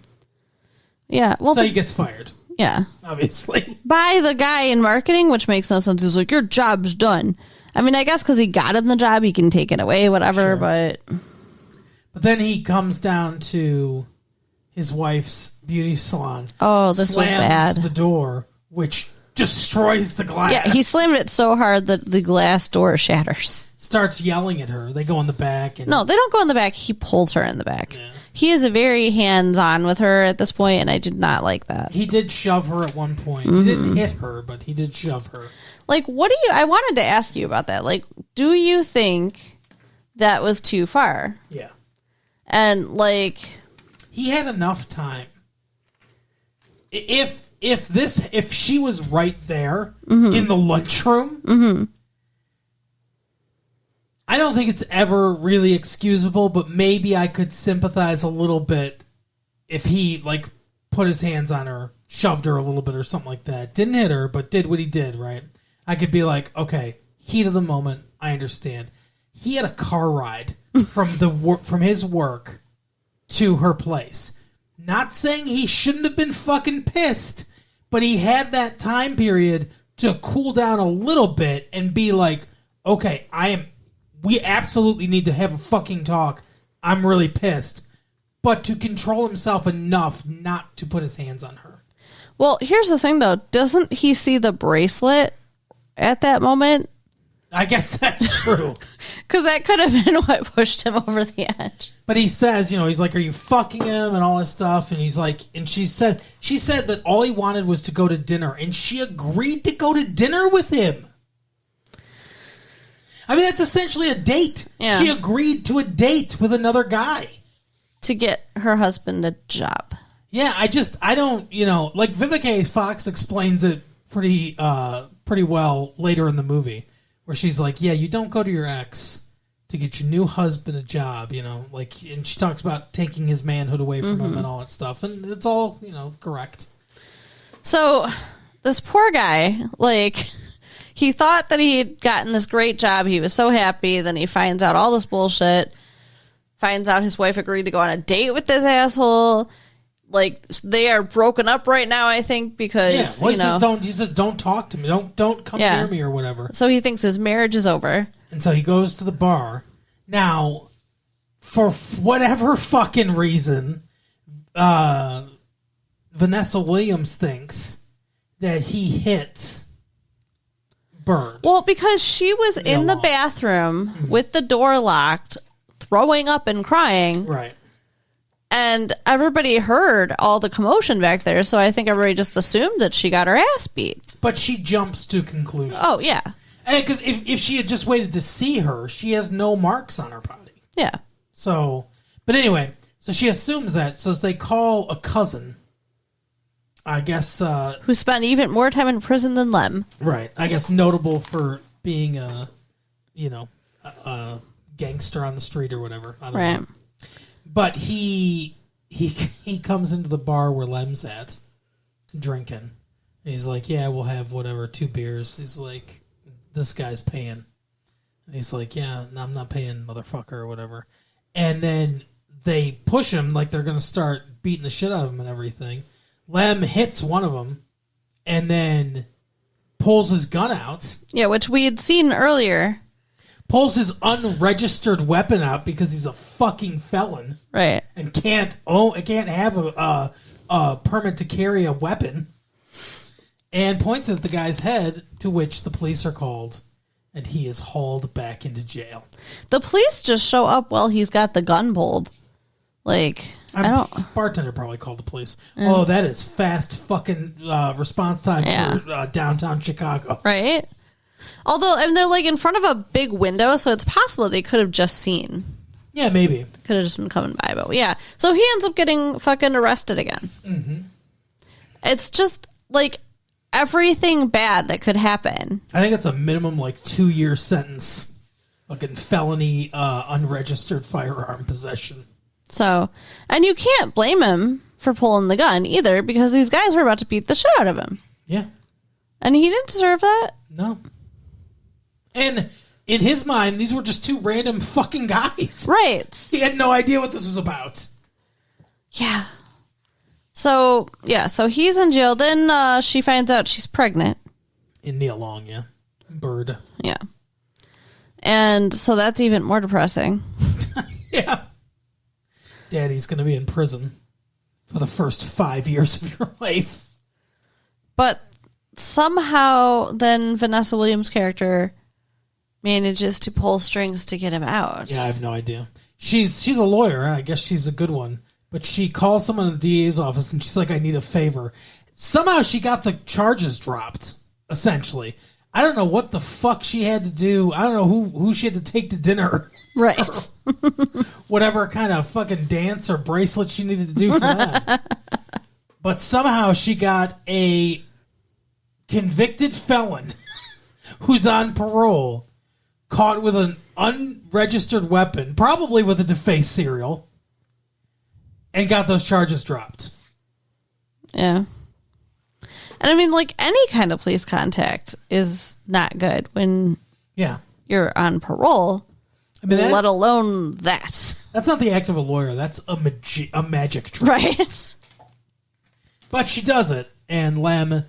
Speaker 3: Yeah, well,
Speaker 2: So he gets fired.
Speaker 3: Yeah,
Speaker 2: obviously
Speaker 3: by the guy in marketing, which makes no sense. He's like, "Your job's done." I mean, I guess because he got him the job, he can take it away, whatever.
Speaker 2: Sure.
Speaker 3: But
Speaker 2: then he comes down to his wife's beauty salon.
Speaker 3: Oh, this was bad.
Speaker 2: Slams the door, which destroys the glass.
Speaker 3: Yeah, he slammed it so hard that the glass door shatters.
Speaker 2: Starts yelling at her. They go in the back. And
Speaker 3: No, they don't go in the back. He pulls her in the back.
Speaker 2: Yeah.
Speaker 3: he is very hands-on with her at this point, and I did not like that.
Speaker 2: He did shove her at one point. He didn't hit her, but he did shove her.
Speaker 3: Like, I wanted to ask you about that. Like, do you think that was too far?
Speaker 2: Yeah.
Speaker 3: And, like...
Speaker 2: He had enough time. If she was right there in the lunchroom, I don't think it's ever really excusable, but maybe I could sympathize a little bit if he, like, put his hands on her, shoved her a little bit or something like that. Didn't hit her, but did what he did, right? I could be like, okay, heat of the moment, I understand. He had a car ride from his work to her place. Not saying he shouldn't have been fucking pissed, but he had that time period to cool down a little bit and be like, okay, we absolutely need to have a fucking talk. I'm really pissed. But to control himself enough not to put his hands on her.
Speaker 3: Well, here's the thing, though. Doesn't he see the bracelet at that moment?
Speaker 2: I guess that's true.
Speaker 3: Because that could have been what pushed him over the edge.
Speaker 2: But he says, he's like, are you fucking him and all this stuff? And he's like, and she said that all he wanted was to go to dinner. And she agreed to go to dinner with him. I mean, that's essentially a date.
Speaker 3: Yeah.
Speaker 2: She agreed to a date with another guy.
Speaker 3: To get her husband a job.
Speaker 2: Yeah, I don't, like Vivica Fox explains it pretty well later in the movie, where she's like, yeah, you don't go to your ex to get your new husband a job, and she talks about taking his manhood away from him and all that stuff, and it's all, correct.
Speaker 3: So, this poor guy, like, he thought that he had gotten this great job, he was so happy, then he finds out all this bullshit, finds out his wife agreed to go on a date with this asshole. Like, they are broken up right now, I think, because,
Speaker 2: he says, don't talk to me. Don't come near me or whatever.
Speaker 3: So he thinks his marriage is over.
Speaker 2: And so he goes to the bar. Now, for whatever fucking reason, Vanessa Williams thinks that he hit Bird.
Speaker 3: Well, because she was in the bathroom with the door locked, throwing up and crying.
Speaker 2: Right.
Speaker 3: And everybody heard all the commotion back there, so I think everybody just assumed that she got her ass beat.
Speaker 2: But she jumps to conclusions.
Speaker 3: Oh, yeah.
Speaker 2: Because if she had just waited to see her, she has no marks on her body.
Speaker 3: Yeah.
Speaker 2: So, but anyway, so she assumes that. So they call a cousin, I guess.
Speaker 3: Who spent even more time in prison than Lem.
Speaker 2: Right. I guess notable for being a gangster on the street or whatever. I don't know. But he comes into the bar where Lem's at, drinking. And he's like, yeah, we'll have whatever, 2 beers. He's like, this guy's paying. And he's like, yeah, no, I'm not paying, motherfucker, or whatever. And then they push him like they're going to start beating the shit out of him and everything. Lem hits one of them and then pulls his gun out. Yeah,
Speaker 3: which we had seen earlier.
Speaker 2: Pulls his unregistered weapon out because he's a fucking felon,
Speaker 3: right?
Speaker 2: And can't have a permit to carry a weapon. And points at the guy's head, to which the police are called, and he is hauled back into jail.
Speaker 3: The police just show up while he's got the gun pulled. Like,
Speaker 2: bartender probably called the police. Oh, that is fast fucking response time for downtown Chicago,
Speaker 3: right? Although, I mean, they're like in front of a big window, so it's possible they could have just seen.
Speaker 2: Yeah, maybe.
Speaker 3: Could have just been coming by, but yeah. So he ends up getting fucking arrested again. Mm-hmm. It's just like everything bad that could happen.
Speaker 2: I think it's a minimum 2-year sentence. Fucking felony, unregistered firearm possession.
Speaker 3: So, and you can't blame him for pulling the gun either, because these guys were about to beat the shit out of him.
Speaker 2: Yeah.
Speaker 3: And he didn't deserve that.
Speaker 2: No. And in his mind, these were just 2 random fucking guys.
Speaker 3: Right.
Speaker 2: He had no idea what this was about.
Speaker 3: Yeah. So he's in jail. Then she finds out she's pregnant.
Speaker 2: In Neil Long, yeah. Bird.
Speaker 3: Yeah. And so that's even more depressing.
Speaker 2: Yeah. Daddy's going to be in prison for the first 5 years of your life.
Speaker 3: But somehow then Vanessa Williams' character manages to pull strings to get him out.
Speaker 2: Yeah, I have no idea. she's a lawyer, and I guess she's a good one. But she calls someone in the DA's office, and she's like, I need a favor. Somehow she got the charges dropped, essentially. I don't know what the fuck she had to do. I don't know who she had to take to dinner.
Speaker 3: Right.
Speaker 2: Whatever kind of fucking dance or bracelet she needed to do for that. But somehow she got a convicted felon who's on parole, caught with an unregistered weapon, probably with a defaced serial, and got those charges dropped.
Speaker 3: Yeah. And I mean, like, any kind of police contact is not good when you're on parole,
Speaker 2: I mean,
Speaker 3: let alone that.
Speaker 2: That's not the act of a lawyer. That's a magic trick.
Speaker 3: Right.
Speaker 2: But she does it, and Lem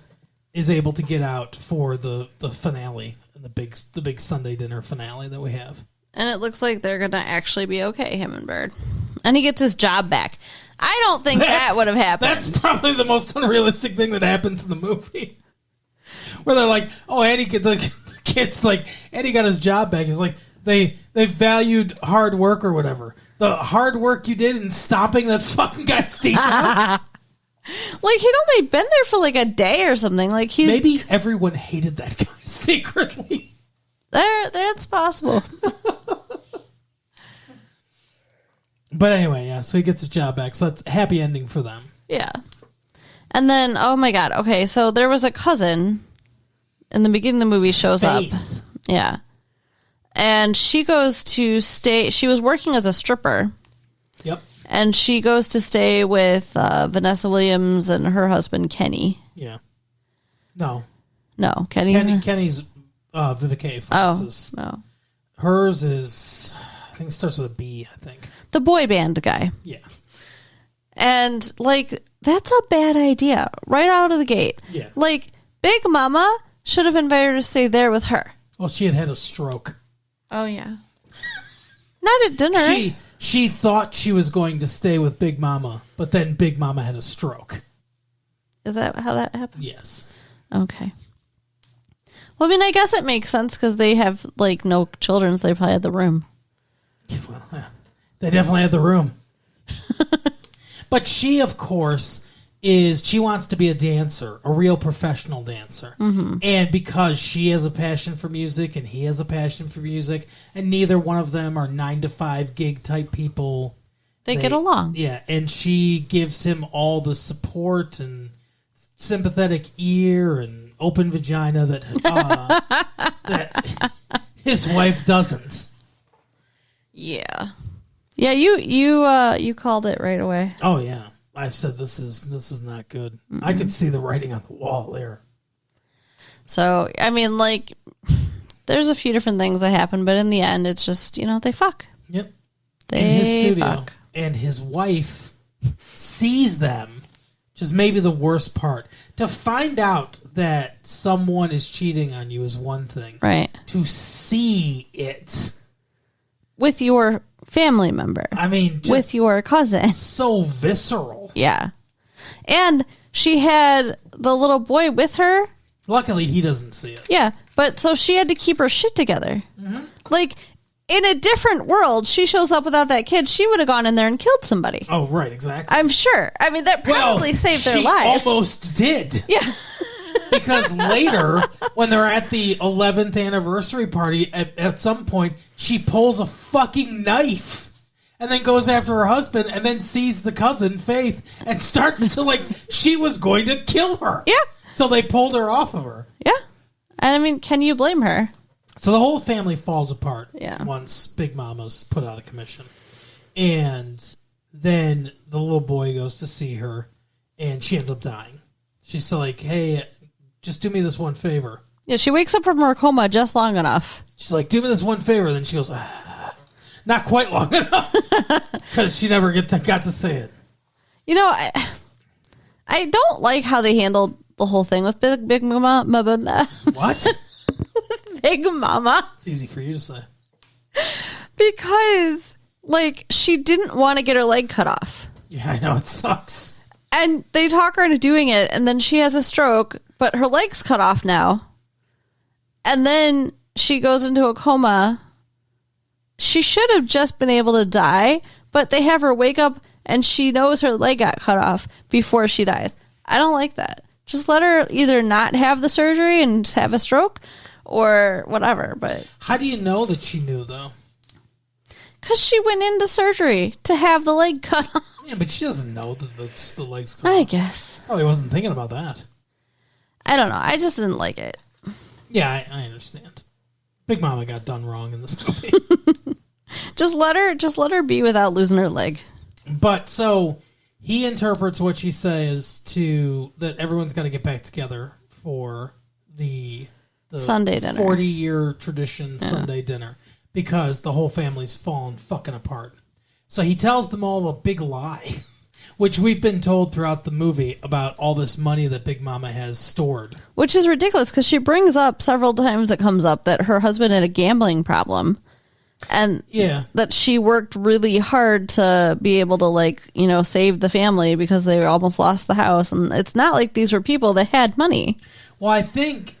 Speaker 2: is able to get out for the finale, the big Sunday dinner finale that we have.
Speaker 3: And it looks like they're going to actually be okay, him and Bird. And he gets his job back. I don't think that would have happened.
Speaker 2: That's probably the most unrealistic thing that happens in the movie. Where they're like, oh, Eddie, the kid's like, Eddie got his job back. He's like, they valued hard work or whatever. The hard work you did in stopping that fucking guy's teeth out.
Speaker 3: Like, he'd only been there for like a day or something. Like,
Speaker 2: maybe everyone hated that guy secretly.
Speaker 3: That's possible.
Speaker 2: But anyway, yeah, so he gets his job back. So it's a happy ending for them.
Speaker 3: Yeah. And then, oh my God. Okay, so there was a cousin in the beginning of the movie shows
Speaker 2: Faith.
Speaker 3: up. Yeah. And she goes to stay. She was working as a stripper.
Speaker 2: Yep.
Speaker 3: And she goes to stay with Vanessa Williams and her husband, Kenny.
Speaker 2: Yeah. No.
Speaker 3: Kenny's
Speaker 2: Vivica A. Fox's.
Speaker 3: Oh, no.
Speaker 2: Hers is, I think it starts with a B, I think.
Speaker 3: The boy band guy.
Speaker 2: Yeah.
Speaker 3: And, like, that's a bad idea right out of the gate.
Speaker 2: Yeah.
Speaker 3: Like, Big Mama should have invited her to stay there with her.
Speaker 2: Well, she had a stroke.
Speaker 3: Oh, yeah. Not at dinner.
Speaker 2: She thought she was going to stay with Big Mama, but then Big Mama had a stroke.
Speaker 3: Is that how that happened?
Speaker 2: Yes.
Speaker 3: Okay. Well, I mean, I guess it makes sense because they have, like, no children, so they probably had the room.
Speaker 2: Well, yeah. They definitely had the room. But she, of course, she wants to be a dancer, a real professional dancer. Mm-hmm. And because she has a passion for music and he has a passion for music, and neither one of them are 9-to-5 gig type people.
Speaker 3: They get along.
Speaker 2: Yeah, and she gives him all the support and sympathetic ear and open vagina that his wife doesn't.
Speaker 3: Yeah. Yeah, you called it right away.
Speaker 2: Oh yeah. I said this is not good. Mm-mm. I could see the writing on the wall there.
Speaker 3: So, I mean, like, there's a few different things that happen, but in the end, it's just, they fuck.
Speaker 2: Yep.
Speaker 3: They
Speaker 2: in his studio.
Speaker 3: Fuck.
Speaker 2: And his wife sees them, which is maybe the worst part. To find out that someone is cheating on you is one thing.
Speaker 3: Right.
Speaker 2: To see it.
Speaker 3: With your family member.
Speaker 2: I mean, just
Speaker 3: with your cousin.
Speaker 2: So visceral.
Speaker 3: Yeah. And she had the little boy with her.
Speaker 2: Luckily, he doesn't see it.
Speaker 3: Yeah. But so she had to keep her shit together. Mm-hmm. Like, in a different world, she shows up without that kid. She would have gone in there and killed somebody.
Speaker 2: Oh, right. Exactly.
Speaker 3: I'm sure. I mean, that probably saved their lives.
Speaker 2: She almost did.
Speaker 3: Yeah.
Speaker 2: Because later, when they're at the 11th anniversary party, at some point, she pulls a fucking knife and then goes after her husband and then sees the cousin, Faith, and starts to, she was going to kill her.
Speaker 3: Yeah.
Speaker 2: So they pulled her off of her.
Speaker 3: Yeah. And I mean, can you blame her?
Speaker 2: So the whole family falls apart
Speaker 3: once
Speaker 2: Big Mama's put out of commission. And then the little boy goes to see her, and she ends up dying. She's like, hey, just do me this one favor.
Speaker 3: Yeah, she wakes up from her coma just long enough.
Speaker 2: She's like, do me this one favor. Then she goes, not quite long enough. Because she never got to say it.
Speaker 3: I don't like how they handled the whole thing with Big Mama.
Speaker 2: What?
Speaker 3: Big Mama.
Speaker 2: It's easy for you to say.
Speaker 3: Because, she didn't want to get her leg cut off.
Speaker 2: Yeah, I know. It sucks.
Speaker 3: And they talk her into doing it, and then she has a stroke, but her leg's cut off now. And then she goes into a coma, she should have just been able to die, but they have her wake up and she knows her leg got cut off before she dies. I don't like that. Just let her either not have the surgery and just have a stroke or whatever. But
Speaker 2: How do you know that she knew, though?
Speaker 3: because she went into surgery to have the leg cut off.
Speaker 2: Yeah, but she doesn't know that the leg's cut
Speaker 3: I
Speaker 2: off.
Speaker 3: guess.
Speaker 2: Probably wasn't thinking about that.
Speaker 3: I don't know. I just didn't like it.
Speaker 2: Yeah, I understand. Big Mama got done wrong in this movie.
Speaker 3: Just let her be without losing her leg.
Speaker 2: But so he interprets what she says to that everyone's going to get back together for the
Speaker 3: Sunday dinner.
Speaker 2: 40-year tradition Sunday dinner because the whole family's fallen fucking apart. So he tells them all a big lie, which we've been told throughout the movie about all this money that Big Mama has stored.
Speaker 3: Which is ridiculous because she brings up several times it comes up that her husband had a gambling problem. And
Speaker 2: Yeah.
Speaker 3: that she worked really hard to be able to save the family because they almost lost the house. And it's not like these were people that had money.
Speaker 2: Well, I think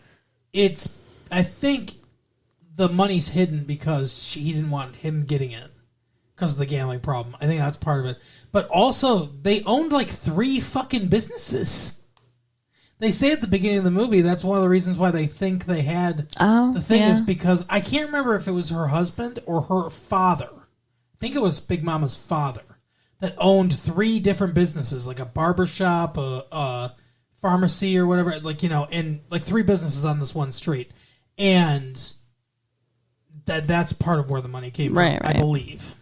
Speaker 2: the money's hidden because he didn't want him getting it because of the gambling problem. I think that's part of it. But also, they owned like 3 fucking businesses. They say at the beginning of the movie that's one of the reasons why they think they had the thing is because I can't remember if it was her husband or her father. I think it was Big Mama's father that owned 3 different businesses, like a barbershop, a pharmacy or whatever, and like 3 businesses on this one street. And that's part of where the money came from,
Speaker 3: Right.
Speaker 2: I believe.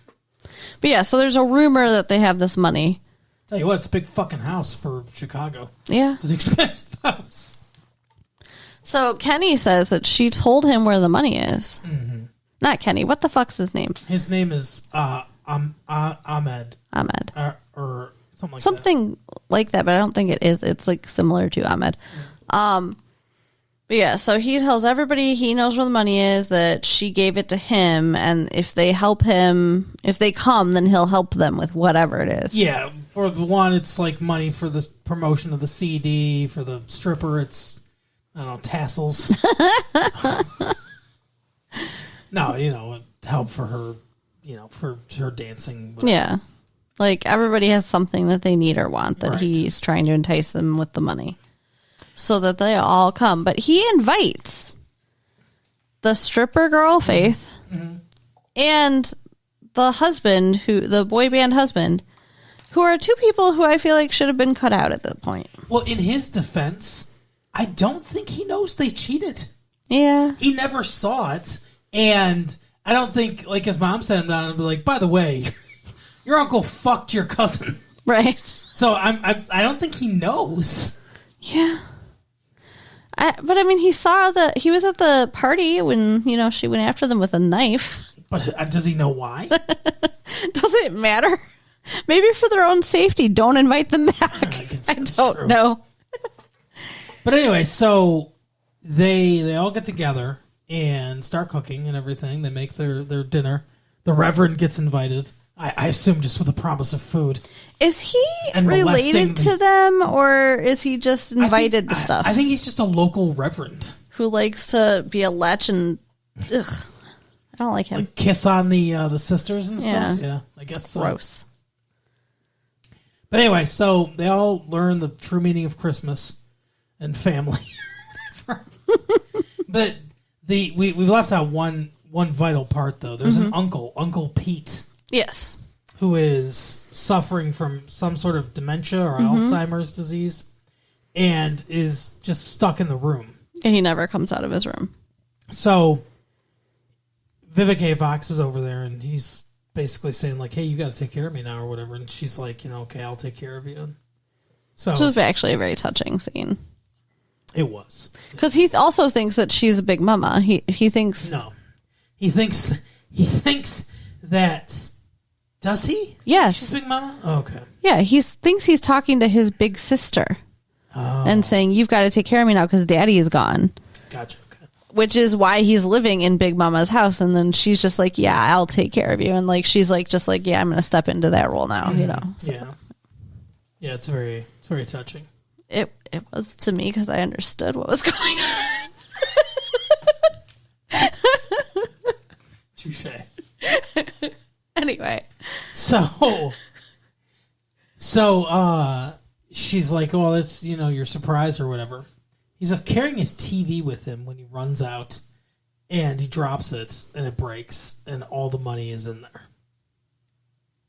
Speaker 3: But yeah, so there's a rumor that they have this money.
Speaker 2: Tell you what, it's a big fucking house for Chicago.
Speaker 3: Yeah.
Speaker 2: It's an expensive house.
Speaker 3: So Kenny says that she told him where the money is.
Speaker 2: Mm-hmm.
Speaker 3: Not Kenny. What the fuck's his name?
Speaker 2: His name is Ahmed.
Speaker 3: Ahmed.
Speaker 2: Or something like that.
Speaker 3: Something like that, but I don't think it is. It's like similar to Ahmed. But yeah, so he tells everybody he knows where the money is, that she gave it to him, and if they help him, if they come, then he'll help them with whatever it is.
Speaker 2: Yeah, for the one, it's like money for the promotion of the CD. For the stripper, it's, I don't know, tassels. No, help for her, for her dancing. Whatever.
Speaker 3: Yeah. Like, everybody has something that they need or want that
Speaker 2: Right.
Speaker 3: he's trying to entice them with the money so that they all come. But he invites the stripper girl, Faith, and the husband, the boy band husband, who are 2 people who I feel like should have been cut out at that point.
Speaker 2: Well, in his defense, I don't think he knows they cheated.
Speaker 3: Yeah.
Speaker 2: He never saw it, and I don't think, like, his mom sent him down and be like, by the way, your uncle fucked your cousin.
Speaker 3: Right.
Speaker 2: So I don't think he knows.
Speaker 3: Yeah. But I mean, he was at the party when, she went after them with a knife.
Speaker 2: But does he know why?
Speaker 3: Does it matter? Maybe for their own safety, don't invite them back. I don't know.
Speaker 2: But anyway, so they all get together and start cooking and everything. They make their dinner. The Reverend gets invited. I assume just with the promise of food.
Speaker 3: Is he
Speaker 2: And
Speaker 3: related to them, or is he just invited to stuff?
Speaker 2: I think he's just a local reverend.
Speaker 3: Who likes to be a lech and... Ugh, I don't like him.
Speaker 2: Like kiss on the sisters and stuff.
Speaker 3: Yeah.
Speaker 2: Yeah, I guess so.
Speaker 3: Gross.
Speaker 2: But anyway, so they all learn the true meaning of Christmas and family. But we've left out one vital part, though. There's an Uncle Pete.
Speaker 3: Yes.
Speaker 2: Who is suffering from some sort of dementia or Alzheimer's disease and is just stuck in the room.
Speaker 3: And he never comes out of his room.
Speaker 2: So Vivica A. Fox is over there and he's basically saying like, hey, you got to take care of me now or whatever. And she's like, okay, I'll take care of you. So
Speaker 3: Which was actually a very touching scene.
Speaker 2: It was.
Speaker 3: Because he also thinks that she's a big mama. He thinks...
Speaker 2: No. He thinks that... Does he?
Speaker 3: Yes.
Speaker 2: She's Big Mama? Oh, okay.
Speaker 3: Yeah, he thinks he's talking to his big sister. And saying, you've got to take care of me now because Daddy is gone.
Speaker 2: Gotcha. Okay.
Speaker 3: Which is why he's living in Big Mama's house. And then she's just like, yeah, I'll take care of you. And like she's like, just like, yeah, I'm going to step into that role now, So.
Speaker 2: Yeah, it's very touching.
Speaker 3: It was to me because I understood what was going on.
Speaker 2: Touche.
Speaker 3: Anyway.
Speaker 2: So she's like, oh, that's, your surprise or whatever. He's carrying his TV with him when he runs out, and he drops it, and it breaks, and all the money is in there.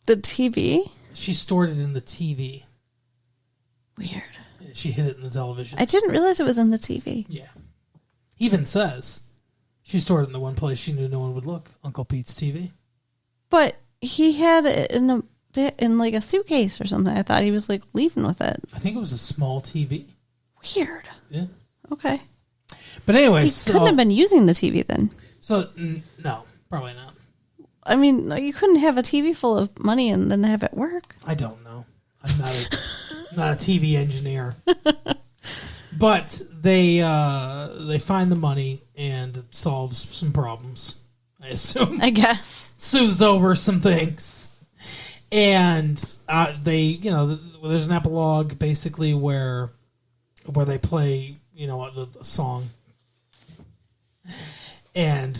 Speaker 3: The TV?
Speaker 2: She stored it in the TV.
Speaker 3: Weird.
Speaker 2: She hid it in the television.
Speaker 3: I didn't realize it was in the TV.
Speaker 2: Yeah. He even says she stored it in the one place she knew no one would look, Uncle Pete's TV.
Speaker 3: But he had it in like a suitcase or something. I thought he was like leaving with it.
Speaker 2: I think it was a small TV.
Speaker 3: Weird.
Speaker 2: Yeah.
Speaker 3: Okay.
Speaker 2: But anyway,
Speaker 3: He couldn't have been using the TV then.
Speaker 2: So, no, probably not.
Speaker 3: I mean, you couldn't have a TV full of money and then have it work.
Speaker 2: I don't know. I'm not a TV engineer. But they find the money, and it solves some problems, I assume.
Speaker 3: I guess.
Speaker 2: Soothes over some things. And there's an epilogue basically where they play, a song, and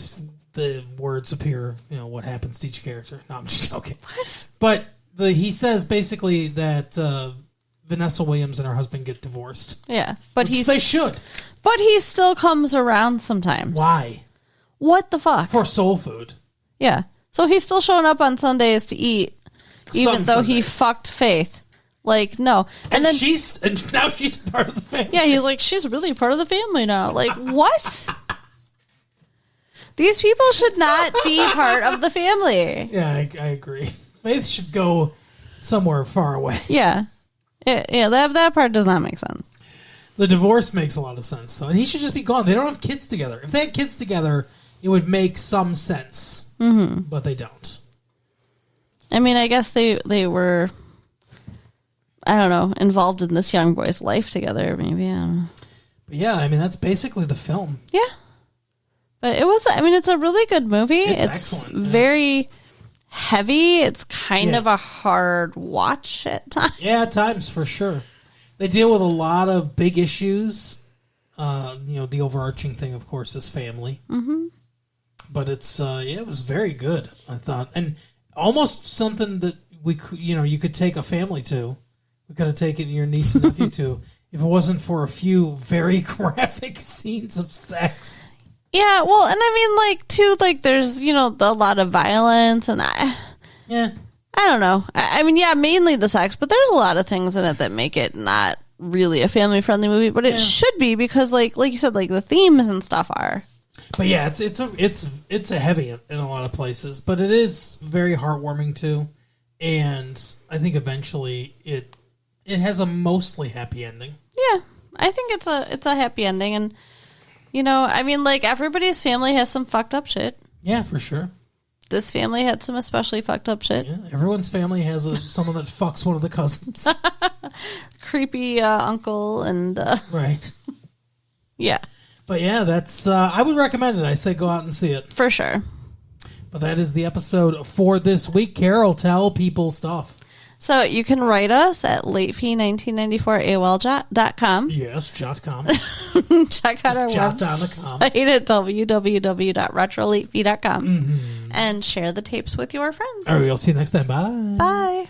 Speaker 2: the words appear, what happens to each character. No, I'm just joking.
Speaker 3: What?
Speaker 2: But he says basically that Vanessa Williams and her husband get divorced.
Speaker 3: Yeah, but
Speaker 2: they should.
Speaker 3: But he still comes around sometimes.
Speaker 2: Why?
Speaker 3: What the fuck?
Speaker 2: For soul food.
Speaker 3: Yeah. So he's still showing up on Sundays to eat, even though he
Speaker 2: Sundays.
Speaker 3: fucked Faith. Like, no.
Speaker 2: And now she's part of the family.
Speaker 3: Yeah, he's like, she's really part of the family now. Like, what? These people should not be part of the family.
Speaker 2: Yeah, I agree. Faith should go somewhere far away.
Speaker 3: Yeah. Yeah, that part does not make sense.
Speaker 2: The divorce makes a lot of sense, though. And he should just be gone. They don't have kids together. If they had kids together, it would make some sense. Mm-hmm. But they don't.
Speaker 3: I mean, I guess they were, I don't know, involved in this young boy's life together, maybe. I don't know.
Speaker 2: But yeah, I mean, that's basically the film.
Speaker 3: Yeah. But it's a really good movie.
Speaker 2: It's excellent.
Speaker 3: Very heavy. It's kind of a hard watch at times.
Speaker 2: Yeah, at times, for sure. They deal with a lot of big issues. The overarching thing, of course, is family. Mm-hmm. But it's, it was very good, I thought. And almost something that you could take a family to. We could have taken your niece and nephew to, if it wasn't for a few very graphic scenes of sex.
Speaker 3: Yeah, well, and I mean, there's, a lot of violence, and I don't know. I mean, yeah, mainly the sex, but there's a lot of things in it that make it not really a family-friendly movie, but it should be, because, like you said, the themes and stuff are.
Speaker 2: But yeah, it's a heavy in a lot of places, but it is very heartwarming, too, and I think eventually it has a mostly happy ending.
Speaker 3: Yeah, I think it's a happy ending, and I mean, everybody's family has some fucked up shit.
Speaker 2: Yeah, for sure.
Speaker 3: This family had some especially fucked up shit.
Speaker 2: Yeah, everyone's family has someone that fucks one of the cousins.
Speaker 3: Creepy uncle and...
Speaker 2: Right.
Speaker 3: Yeah.
Speaker 2: But yeah, that's... I would recommend it. I say go out and see it.
Speaker 3: For sure.
Speaker 2: But that is the episode for this week. Carol, tell people stuff.
Speaker 3: So you can write us at latefee1994AOL.com.
Speaker 2: Yes, .com.
Speaker 3: Check out our website at www.retrolatefee.com. Mm-hmm. And share the tapes with your friends.
Speaker 2: All right, we'll see you next time. Bye.
Speaker 3: Bye.